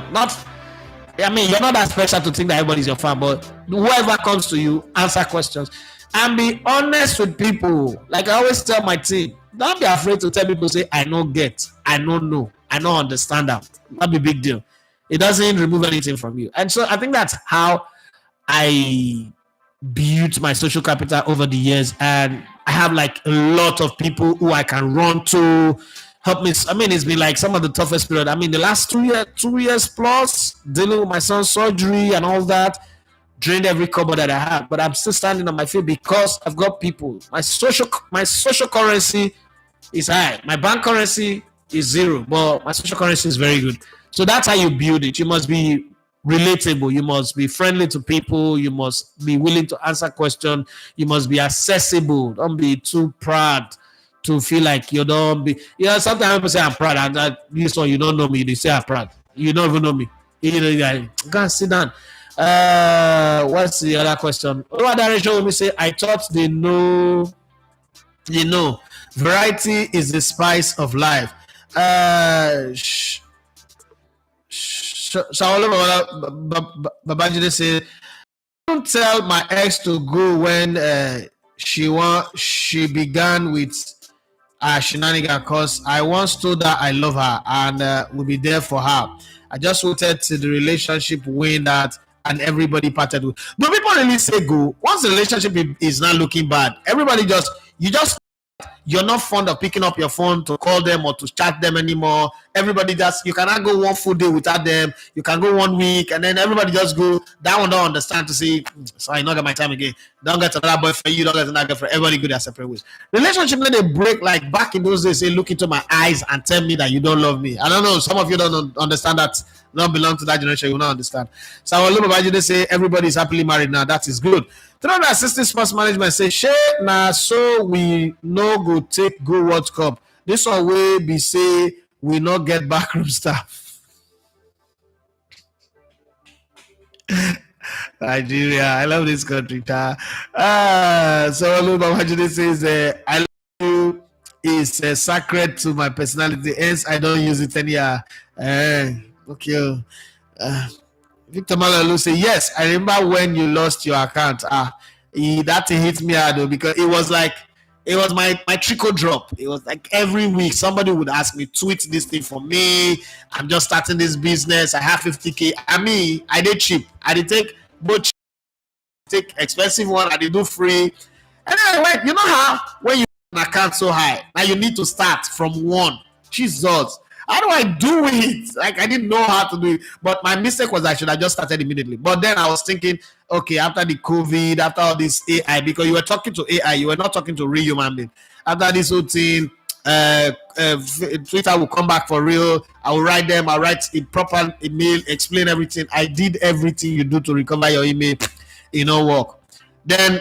You're not that special to think that everybody's your fan, but whoever comes to you, answer questions. And be honest with people. Like I always tell my team, don't be afraid to tell people, say, I don't get, I don't know, I don't understand that. Not be a big deal. It doesn't remove anything from you. And so I think that's how I built my social capital over the years. And I have like a lot of people who I can run to. helped me. I mean, it's been like some of the toughest period. I mean, the last 2 years plus, dealing with my son's surgery and all that, drained every cover that I had. But I'm still standing on my feet because I've got people. My social currency is high. My bank currency is zero, but my social currency is very good. So that's how you build it. You must be relatable. You must be friendly to people. You must be willing to answer questions. You must be accessible. Don't be too proud to feel like you don't be. Sometimes people say I'm proud, and this one you don't know me. They say I'm proud. You don't even know me. Go and sit down. What's the other question? What direction will we say? I thought they know. Variety is the spice of life. Babajide said, don't tell my ex to go when she began with shenanigan, because I once told her I love her and will be there for her. I just wanted to the relationship win that and everybody parted with. No, people really say go. Once the relationship is not looking bad, everybody you're not fond of picking up your phone to call them or to chat them anymore. Everybody you cannot go one full day without them. You can go 1 week and then everybody just go. That one don't understand to say, sorry, not get my time again. Don't get another boyfriend, you don't get another girlfriend. Everybody go their separate ways. Relationship, let they break like back in those days, say, look into my eyes and tell me that you don't love me. I don't know. Some of you don't understand that. Don't belong to that generation. You will not understand. So I will they say everybody is happily married now. That is good. 300 assistant sports management say, shey na so we no go take go World Cup. This one way be say we not get backroom staff. Nigeria, I love this country. So Babajide says, I love you is sacred to my personality. Hence, I don't use it anyhow. Okay. Victor Malalu say, yes, I remember when you lost your account. That hit me hard though, because it was my trickle drop. It was like every week somebody would ask me, tweet this thing for me. I'm just starting this business. I have 50K. I did cheap. I did take both cheap, take expensive one. I did do free. And then I went, you know how when you have an account so high, now you need to start from one. Jesus. How do I do it? Like, I didn't know how to do it. But my mistake was I should have just started immediately. But then I was thinking, okay, after the COVID, after all this AI, because you were talking to AI, you were not talking to real human being. After this whole thing, Twitter will come back for real. I will write them. I'll write a proper email, explain everything. I did everything you do to recover your email. It don't work. Then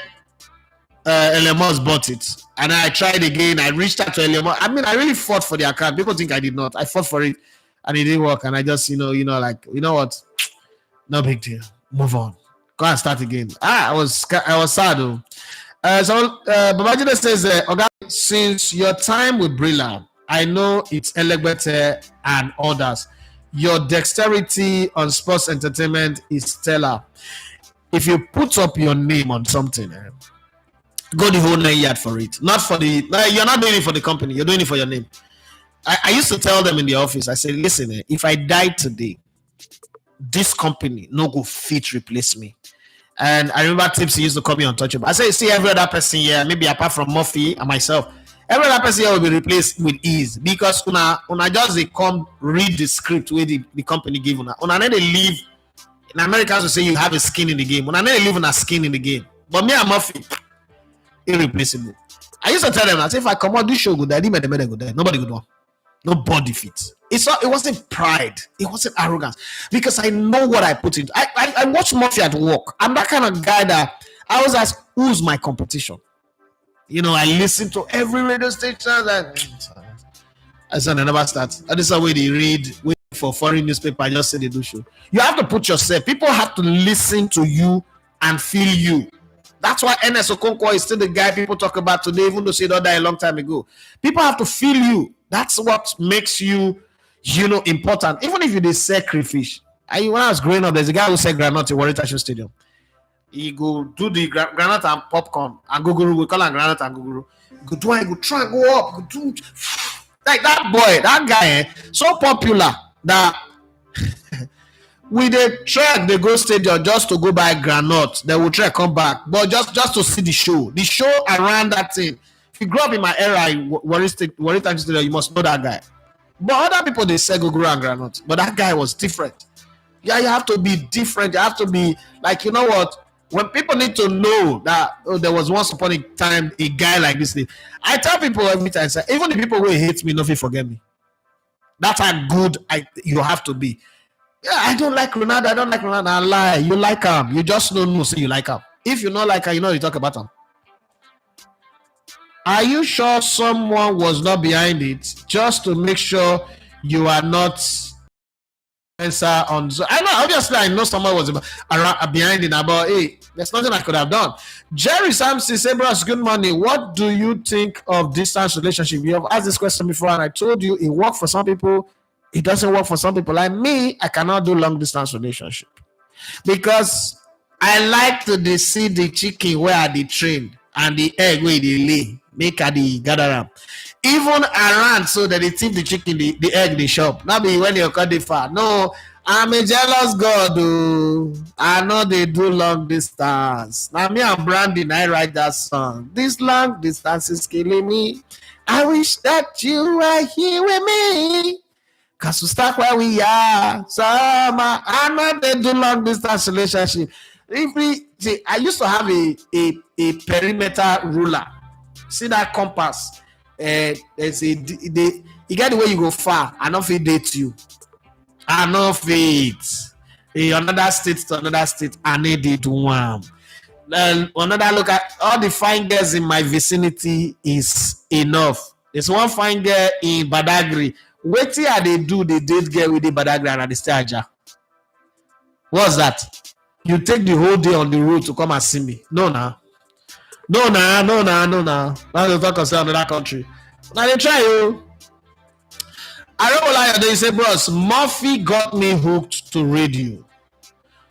Elon Musk bought it. And I tried again. I reached out to Elon Musk. I mean, I really fought for the account. People think I did not. I fought for it, and it didn't work. And I just, like, you know what? No big deal. Move on. Go and start again. I was sad though. Babajide says, okay, since your time with Brilla, I know it's Elegbete and others. Your dexterity on sports entertainment is stellar. If you put up your name on something, go the whole 9 yard for it. Not for you're not doing it for the company. You're doing it for your name. I used to tell them in the office, I said, listen, if I die today, this company no go fit replace me. And I remember Tipsy used to call me untouchable. I said, see, every other person here, maybe apart from Murphy and myself, every other person here will be replaced with ease, because una just they come read the script where the company give una. Una need to leave. In Americans will say you have a skin in the game. Una need to leave una skin in the game. But me and Murphy, irreplaceable. I used to tell them that if I come out this show good, I didn't make good there. Nobody good one. Nobody fits. It wasn't pride. It wasn't arrogance. Because I know what I put into. I watch Murphy at work. I'm that kind of guy that I always ask, who's my competition? I listen to every radio station. I said I never start. That is the way they read. Wait for foreign newspaper. I just say they do show. You have to put yourself. People have to listen to you and feel you. That's why NS Okonkwo is still the guy people talk about today, even though he died a long time ago. People have to feel you. That's what makes you, important. Even if you did sacrifice. When I was growing up, there's a guy who said granite in Warrior Stadium. He go do the granite and popcorn and guguru. We call him granite and guguru. Go do it. Go try and go up. Go do like that boy, that guy, so popular that. With a trek, they go stadium just to go buy granite. They will try come back, but just to see the show. The show around that thing you grew up in my era, Warri Tank Stadium, you must know that guy. But other people, they say Gogoro and Granite. But that guy was different. Yeah, you have to be different. You have to be like, you know what? When people need to know that there was once upon a time a guy like this thing, I tell people every time, say, even the people who hate me, nothing forget me. That's how good you have to be. Yeah, I don't like Ronaldo. I don't like Ronaldo. I lie. You like him. You just don't know, say you like him. If you not like him, you know you talk about him. Are you sure someone was not behind it just to make sure you are not answer on? I know, obviously, I know someone was behind it, but hey, there's nothing I could have done. Jerry Sampson say, bros, good morning. What do you think of distance relationship? You have asked this question before, and I told you it works for some people, it doesn't work for some people. Like me, I cannot do long distance relationship because I like to see the chicken where they train and the egg where they lay. Make a the gather up. Even around so that they thief the chicken, the egg they shop. Not be when you cut the far. No, I'm a jealous God. Oh. I know they do long distance. Now me and Brandon, I write that song. This long distance is killing me. I wish that you were here with me. Cause we start where we are. So I know they do long distance relationship. I used to have a perimeter ruler. See that compass? There's you get the way you go far. I don't fit date you. I don't fit. Another state to another state. I need it one. Then another look at all the fine girls in my vicinity is enough. There's one fine girl in Badagry. What they do? They date girl with the Badagry and the Staja. What's that? You take the whole day on the road to come and see me? No, nah. No. Now they talk of another country. Now they try you. I don't lie. They say, bros, Murphy got me hooked to radio.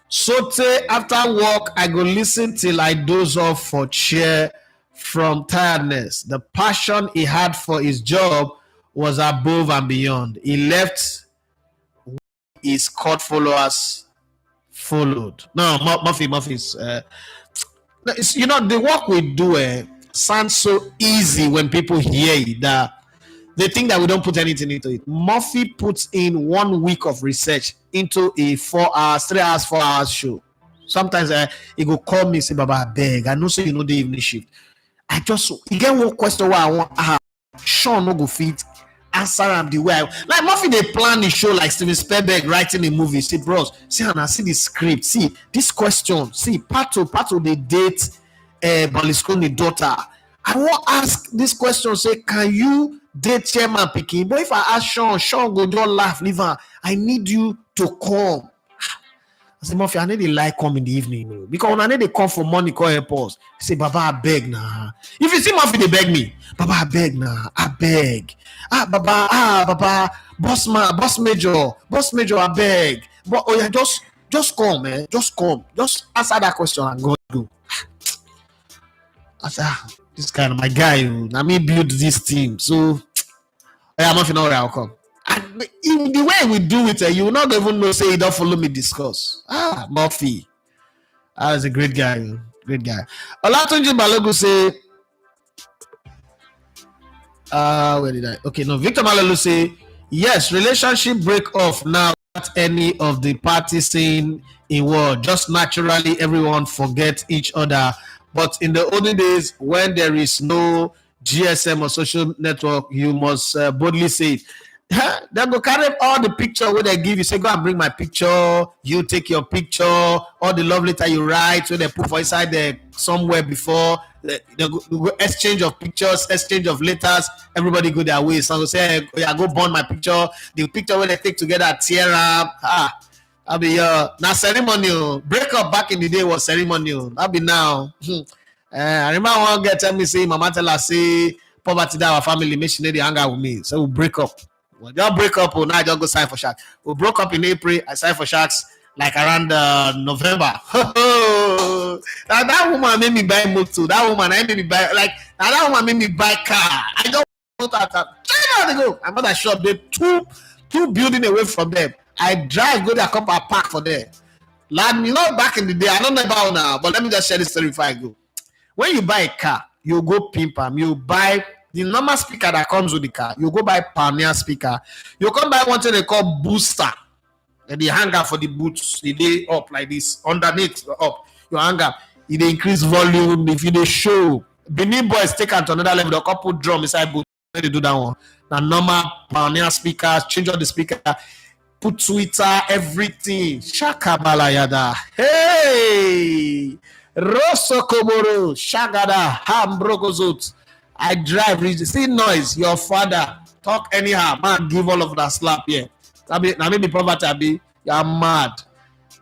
So after work, I go listen till I doze off for chair from tiredness. The passion he had for his job was above and beyond. He left his court followers followed. No, Murphy's. You know, the work we do sounds so easy when people hear it that they think that we don't put anything into it. Murphy puts in 1 week of research into a 4 hours, 3 hours, 4 hours show. Sometimes he go call me, say, Baba, I beg. I know, so you know the evening shift. You get one question where I want, Sean no go fit answer him the way like Murphy. They plan the show like Steven Spielberg writing a movie. See, bros, see the script. See this question. See, Pato they date Berlusconi daughter. I want ask this question. Say, can you date Chairman Pikin? But if I ask Sean go don't laugh. Leave her. I need you to come. I say, Murphy, I need to like come in the evening, because when I need to come for money, call help us. I say, Baba, I beg nah. If you see Murphy, they beg me. Baba, I beg nah. I beg. Baba, boss major, I beg. But oh yeah, just come, man. Just come. Just answer that question and go. I say, this kind of my guy. Now me build this team. So I'm Murphy, now I'll come. And in the way we do it, you will not even know, say, you don't follow me discuss. Murphy. That's a great guy. Great guy. Olatunji Balogun say, where did I? Okay, no. Victor Malolu say, yes, relationship break off now. Not any of the parties saying in war. Just naturally, everyone forget each other. But in the olden days, when there is no GSM or social network, you must boldly say it. They go carry all the picture where they give you. Say, go and bring my picture. You take your picture. All the love letter you write, where they put for inside there somewhere before. They go exchange of pictures, exchange of letters. Everybody go their way. So say, yeah, go burn my picture. The picture where they take together, tear up. I'll be now ceremonial. Break up back in the day was ceremonial. I'll be now. I remember one girl tell me, say, Mama tell her, say, poverty that our family make she need to hang out with me. So we break up. Well, just break up. Now I just go sign for Sharks. We broke up in April. I signed for Sharks like around November. that woman made me buy motor. That woman made me buy that woman made me buy car. I don't want that car. 3 months ago, I'm not that shop. They two building away from them. I drive, go there, come and park for there. Like, you know, back in the day, I don't know about now, but let me just share this story before I go. When you buy a car, you go pimp am, you buy the normal speaker that comes with the car, you go buy Pioneer speaker, you come buy one thing they call booster. And the hanger for the boots, they up like this, underneath up, your hanger, it increase volume. If you dey show, Benin boys take it to another level, the couple drum inside boot, they do that one. Now normal Pioneer speakers, change all the speaker, put Twitter, everything. Shaka balayada. Hey! Rosso Komoro, Shagada, Hambrogozut. I drive, see noise, your father, talk anyhow, man, give all of that slap here. Now maybe poverty, you're mad.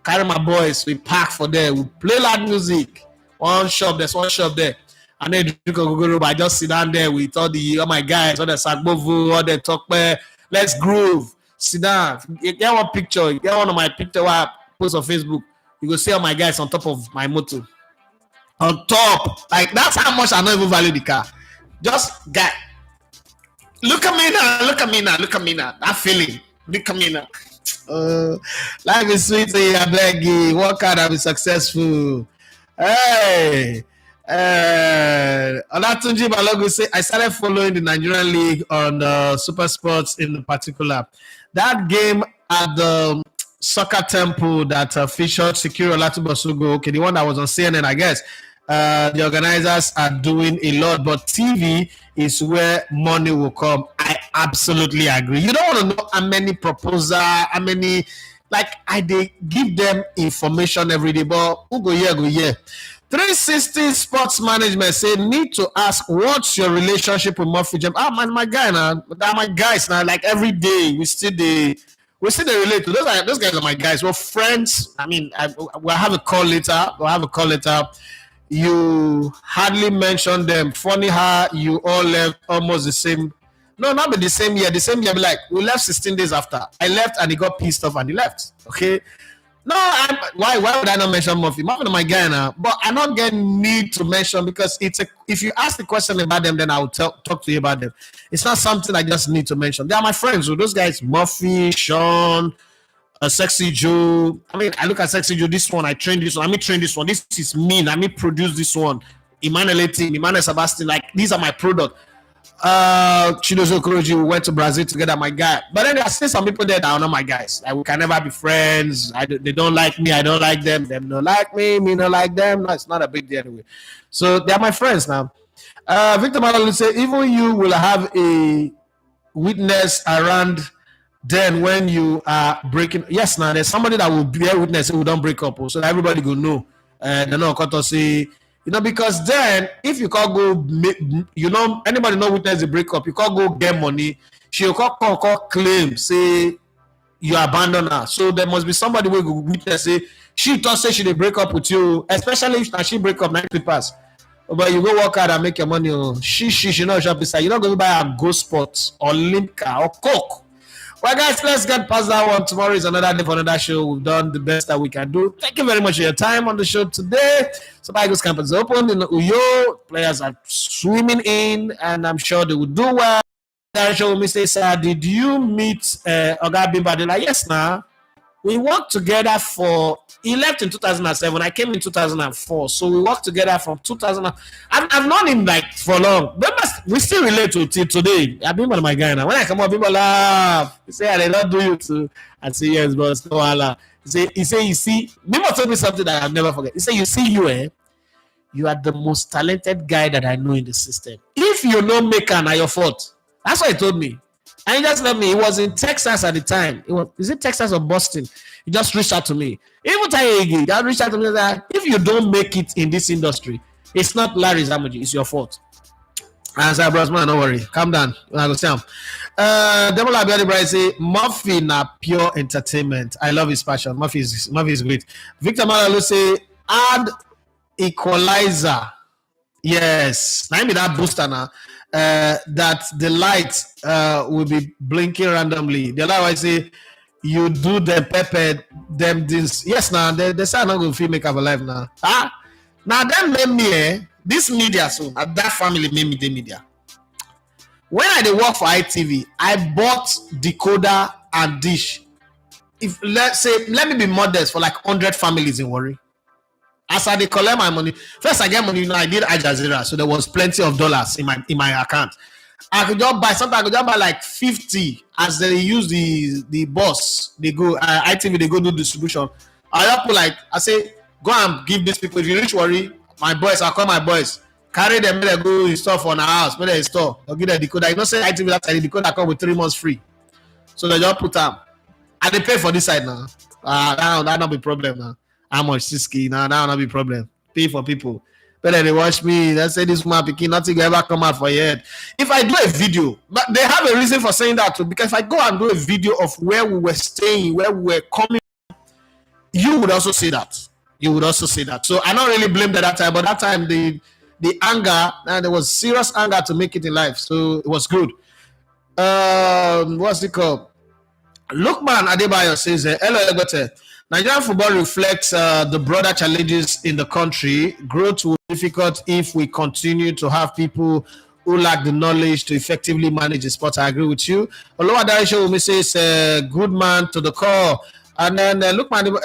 Carry my boys, we park for there, we play loud music. One shop, there's one shop there. And then I just sit down there with all my guys, all the Sagbovu, all the talk, let's groove. Sit down. You get one picture, you get one of my picture where I post on Facebook. You go see all my guys on top of my motor. On top. Like, that's how much I don't even value the car. Just guy. Look at me now, look at me now, look at me now. That feeling. Look at me now. Life is sweet, I beg you. Work hard and be successful. Hey. Olatunji Balogun say, I started following the Nigerian League on Super Sports in particular. That game at the Soccer Temple that featured Sekiro Latubosugo, okay, the one that was on CNN, I guess. The organizers are doing a lot, but TV is where money will come. I absolutely agree. You don't want to know how many proposals, how many, like, they give them information every day, but who go here, go here. 360 Sports Management say need to ask what's your relationship with Murphy Jam. My guy now, they're my guys now. Like every day we still relate to those guys are my guys. We're friends. I mean, we'll have a call later. You hardly mention them. Funny how you all left almost the same. No, not the same year. The same year, be like, we left 16 days after. I left and he got pissed off and he left. Okay. No, why would I not mention Murphy? Murphy is my guy now, but I don't get need to mention because if you ask the question about them, then I will talk to you about them. It's not something I just need to mention. They are my friends. So those guys, Murphy, Sean, Sexy Joe. I mean, I look at Sexy Joe. This one, I train this one. Train this one. This is me. Produce this one. Emmanuel Sebastian. Like these are my product. Chidozo Kuroji, we went to Brazil together, my guy. But then there are still some people there that are not my guys. Like we can never be friends. They don't like me, I don't like them. Them don't like me don't like them. No, it's not a big deal anyway. So they are my friends now. Victor Malalu say, even you will have a witness around then when you are breaking. Yes, now there's somebody that will be a witness who don't break up. So everybody will know. They know to say. Because then if you can't go, anybody not witness the breakup, you can't go get money. She'll call claim, say you abandon her. So there must be somebody who will witness, say she thought say she did break up with you, especially if she break up 90 pass. But you go work hard and make your money. She not shop beside. You're not going to buy a Go Sports or Limca or Coke. Well, guys, let's get past that one. Tomorrow is another day for another show. We've done the best that we can do. Thank you very much for your time on the show today. Super Eagles camp is open in Uyo. Players are swimming in, and I'm sure they will do well. Show me say, sir, did you meet Oga Bimba? They're like, yes, now. We worked together he left in 2007. I came in 2004. So we worked together from 2000. I've known him like for long. But we still relate to it today. I've been my guy now. When I come up, people laugh. He say, I did not do you too. I say, yes, but it's no Allah. He say, you see, Bimba told me something that I'll never forget. He said, you see, you are the most talented guy that I know in the system. If you know maker, now your fault. That's what he told me. And he just told me, he was in Texas at the time. Is it Texas or Boston? He just reached out to me. Even Taye that reached out to me that if you don't make it in this industry, it's not Larry Zamoji, it's your fault. And I said, bros, man, don't worry. Calm down. I go see him. Devil Abiadi Bright say, Murphy na pure entertainment. I love his passion. Murphy is great. Victor Malalu say, add equalizer. Yes. Now me that booster now. That the light will be blinking randomly. The light I say you do the pepper them this. Yes, now they say I'm not going to make up a life now. Now them made me this media so that family made me the media. When I did work for ITV, I bought decoder and dish. If let me be modest for like 100 families in Warri. As I collect my money, first I get money. I did Al Jazeera, so there was plenty of dollars in my account. I could just buy something. I could just buy like 50 as they use the bus. They go ITV. They go do distribution. I just put like I say, go and give these people. If you reach worry, my boys, I'll call my boys. Carry them, they go install for our house. When they install, they'll give them the decoder. You know, say ITV that side, the decoder come with 3 months free. So they just put them. And they pay for this side now. That not be problem now. How much 6K now? That not be problem. Pay for people. But then they watch me. They say this man picking nothing will ever come out for your head. If I do a video, but they have a reason for saying that too. Because if I go and do a video of where we were staying, where we were coming, you would also say that. You would also say that. So I don't really blame that time. But that time the anger, and there was serious anger to make it in life. So it was good. What's it called? Lukman Adebayo says, hello, Egote. Nigerian football reflects the broader challenges in the country. Growth will be difficult if we continue to have people who lack the knowledge to effectively manage the sport. I agree with you. Oluwadarisha says, good man to the call. And then Lukman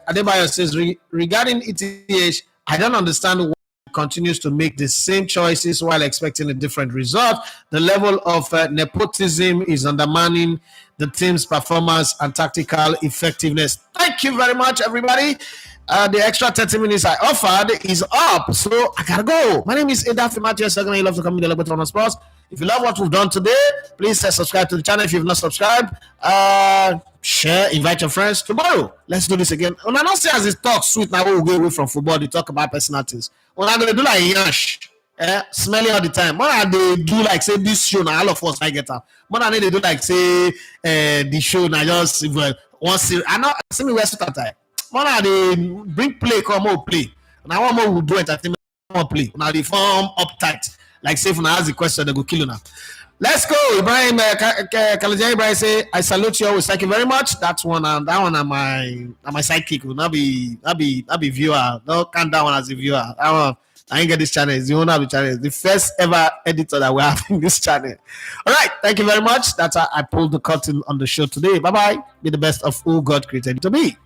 Adebayo says, regarding ETH, I don't understand why it continues to make the same choices while expecting a different result. The level of nepotism is undermining the team's performance and tactical effectiveness. Thank you very much, everybody. The extra 30 minutes I offered is up, so I gotta go. My name is Edafi Matthew. You love to come in the Lebanon Sports. If you love what we've done today, please subscribe to the channel if you've not subscribed. Share, invite your friends. Tomorrow, let's do this again. When I don't say as it talks sweet, now we'll go away from football, they talk about personalities. When I'm gonna do like yash, smelling all the time. When they do like say this show, now all of us I get up. When they do like say the show, now just one series. I know see me west at time. When they bring play, come more play. Now one more will do entertainment, more play. Now they form uptight. Like say if I ask the question, they go kill you now. Let's go, Ibrahim. Kalajan Ibrahim say, I salute you always. Thank you very much. That's one. That one on my sidekick will not be viewer. Don't count that one as a viewer. I ain't get this channel. It's the owner of the channel. It's the first ever editor that we have in this channel. All right. Thank you very much. That's how I pulled the curtain on the show today. Bye bye. Be the best of who God created you to be.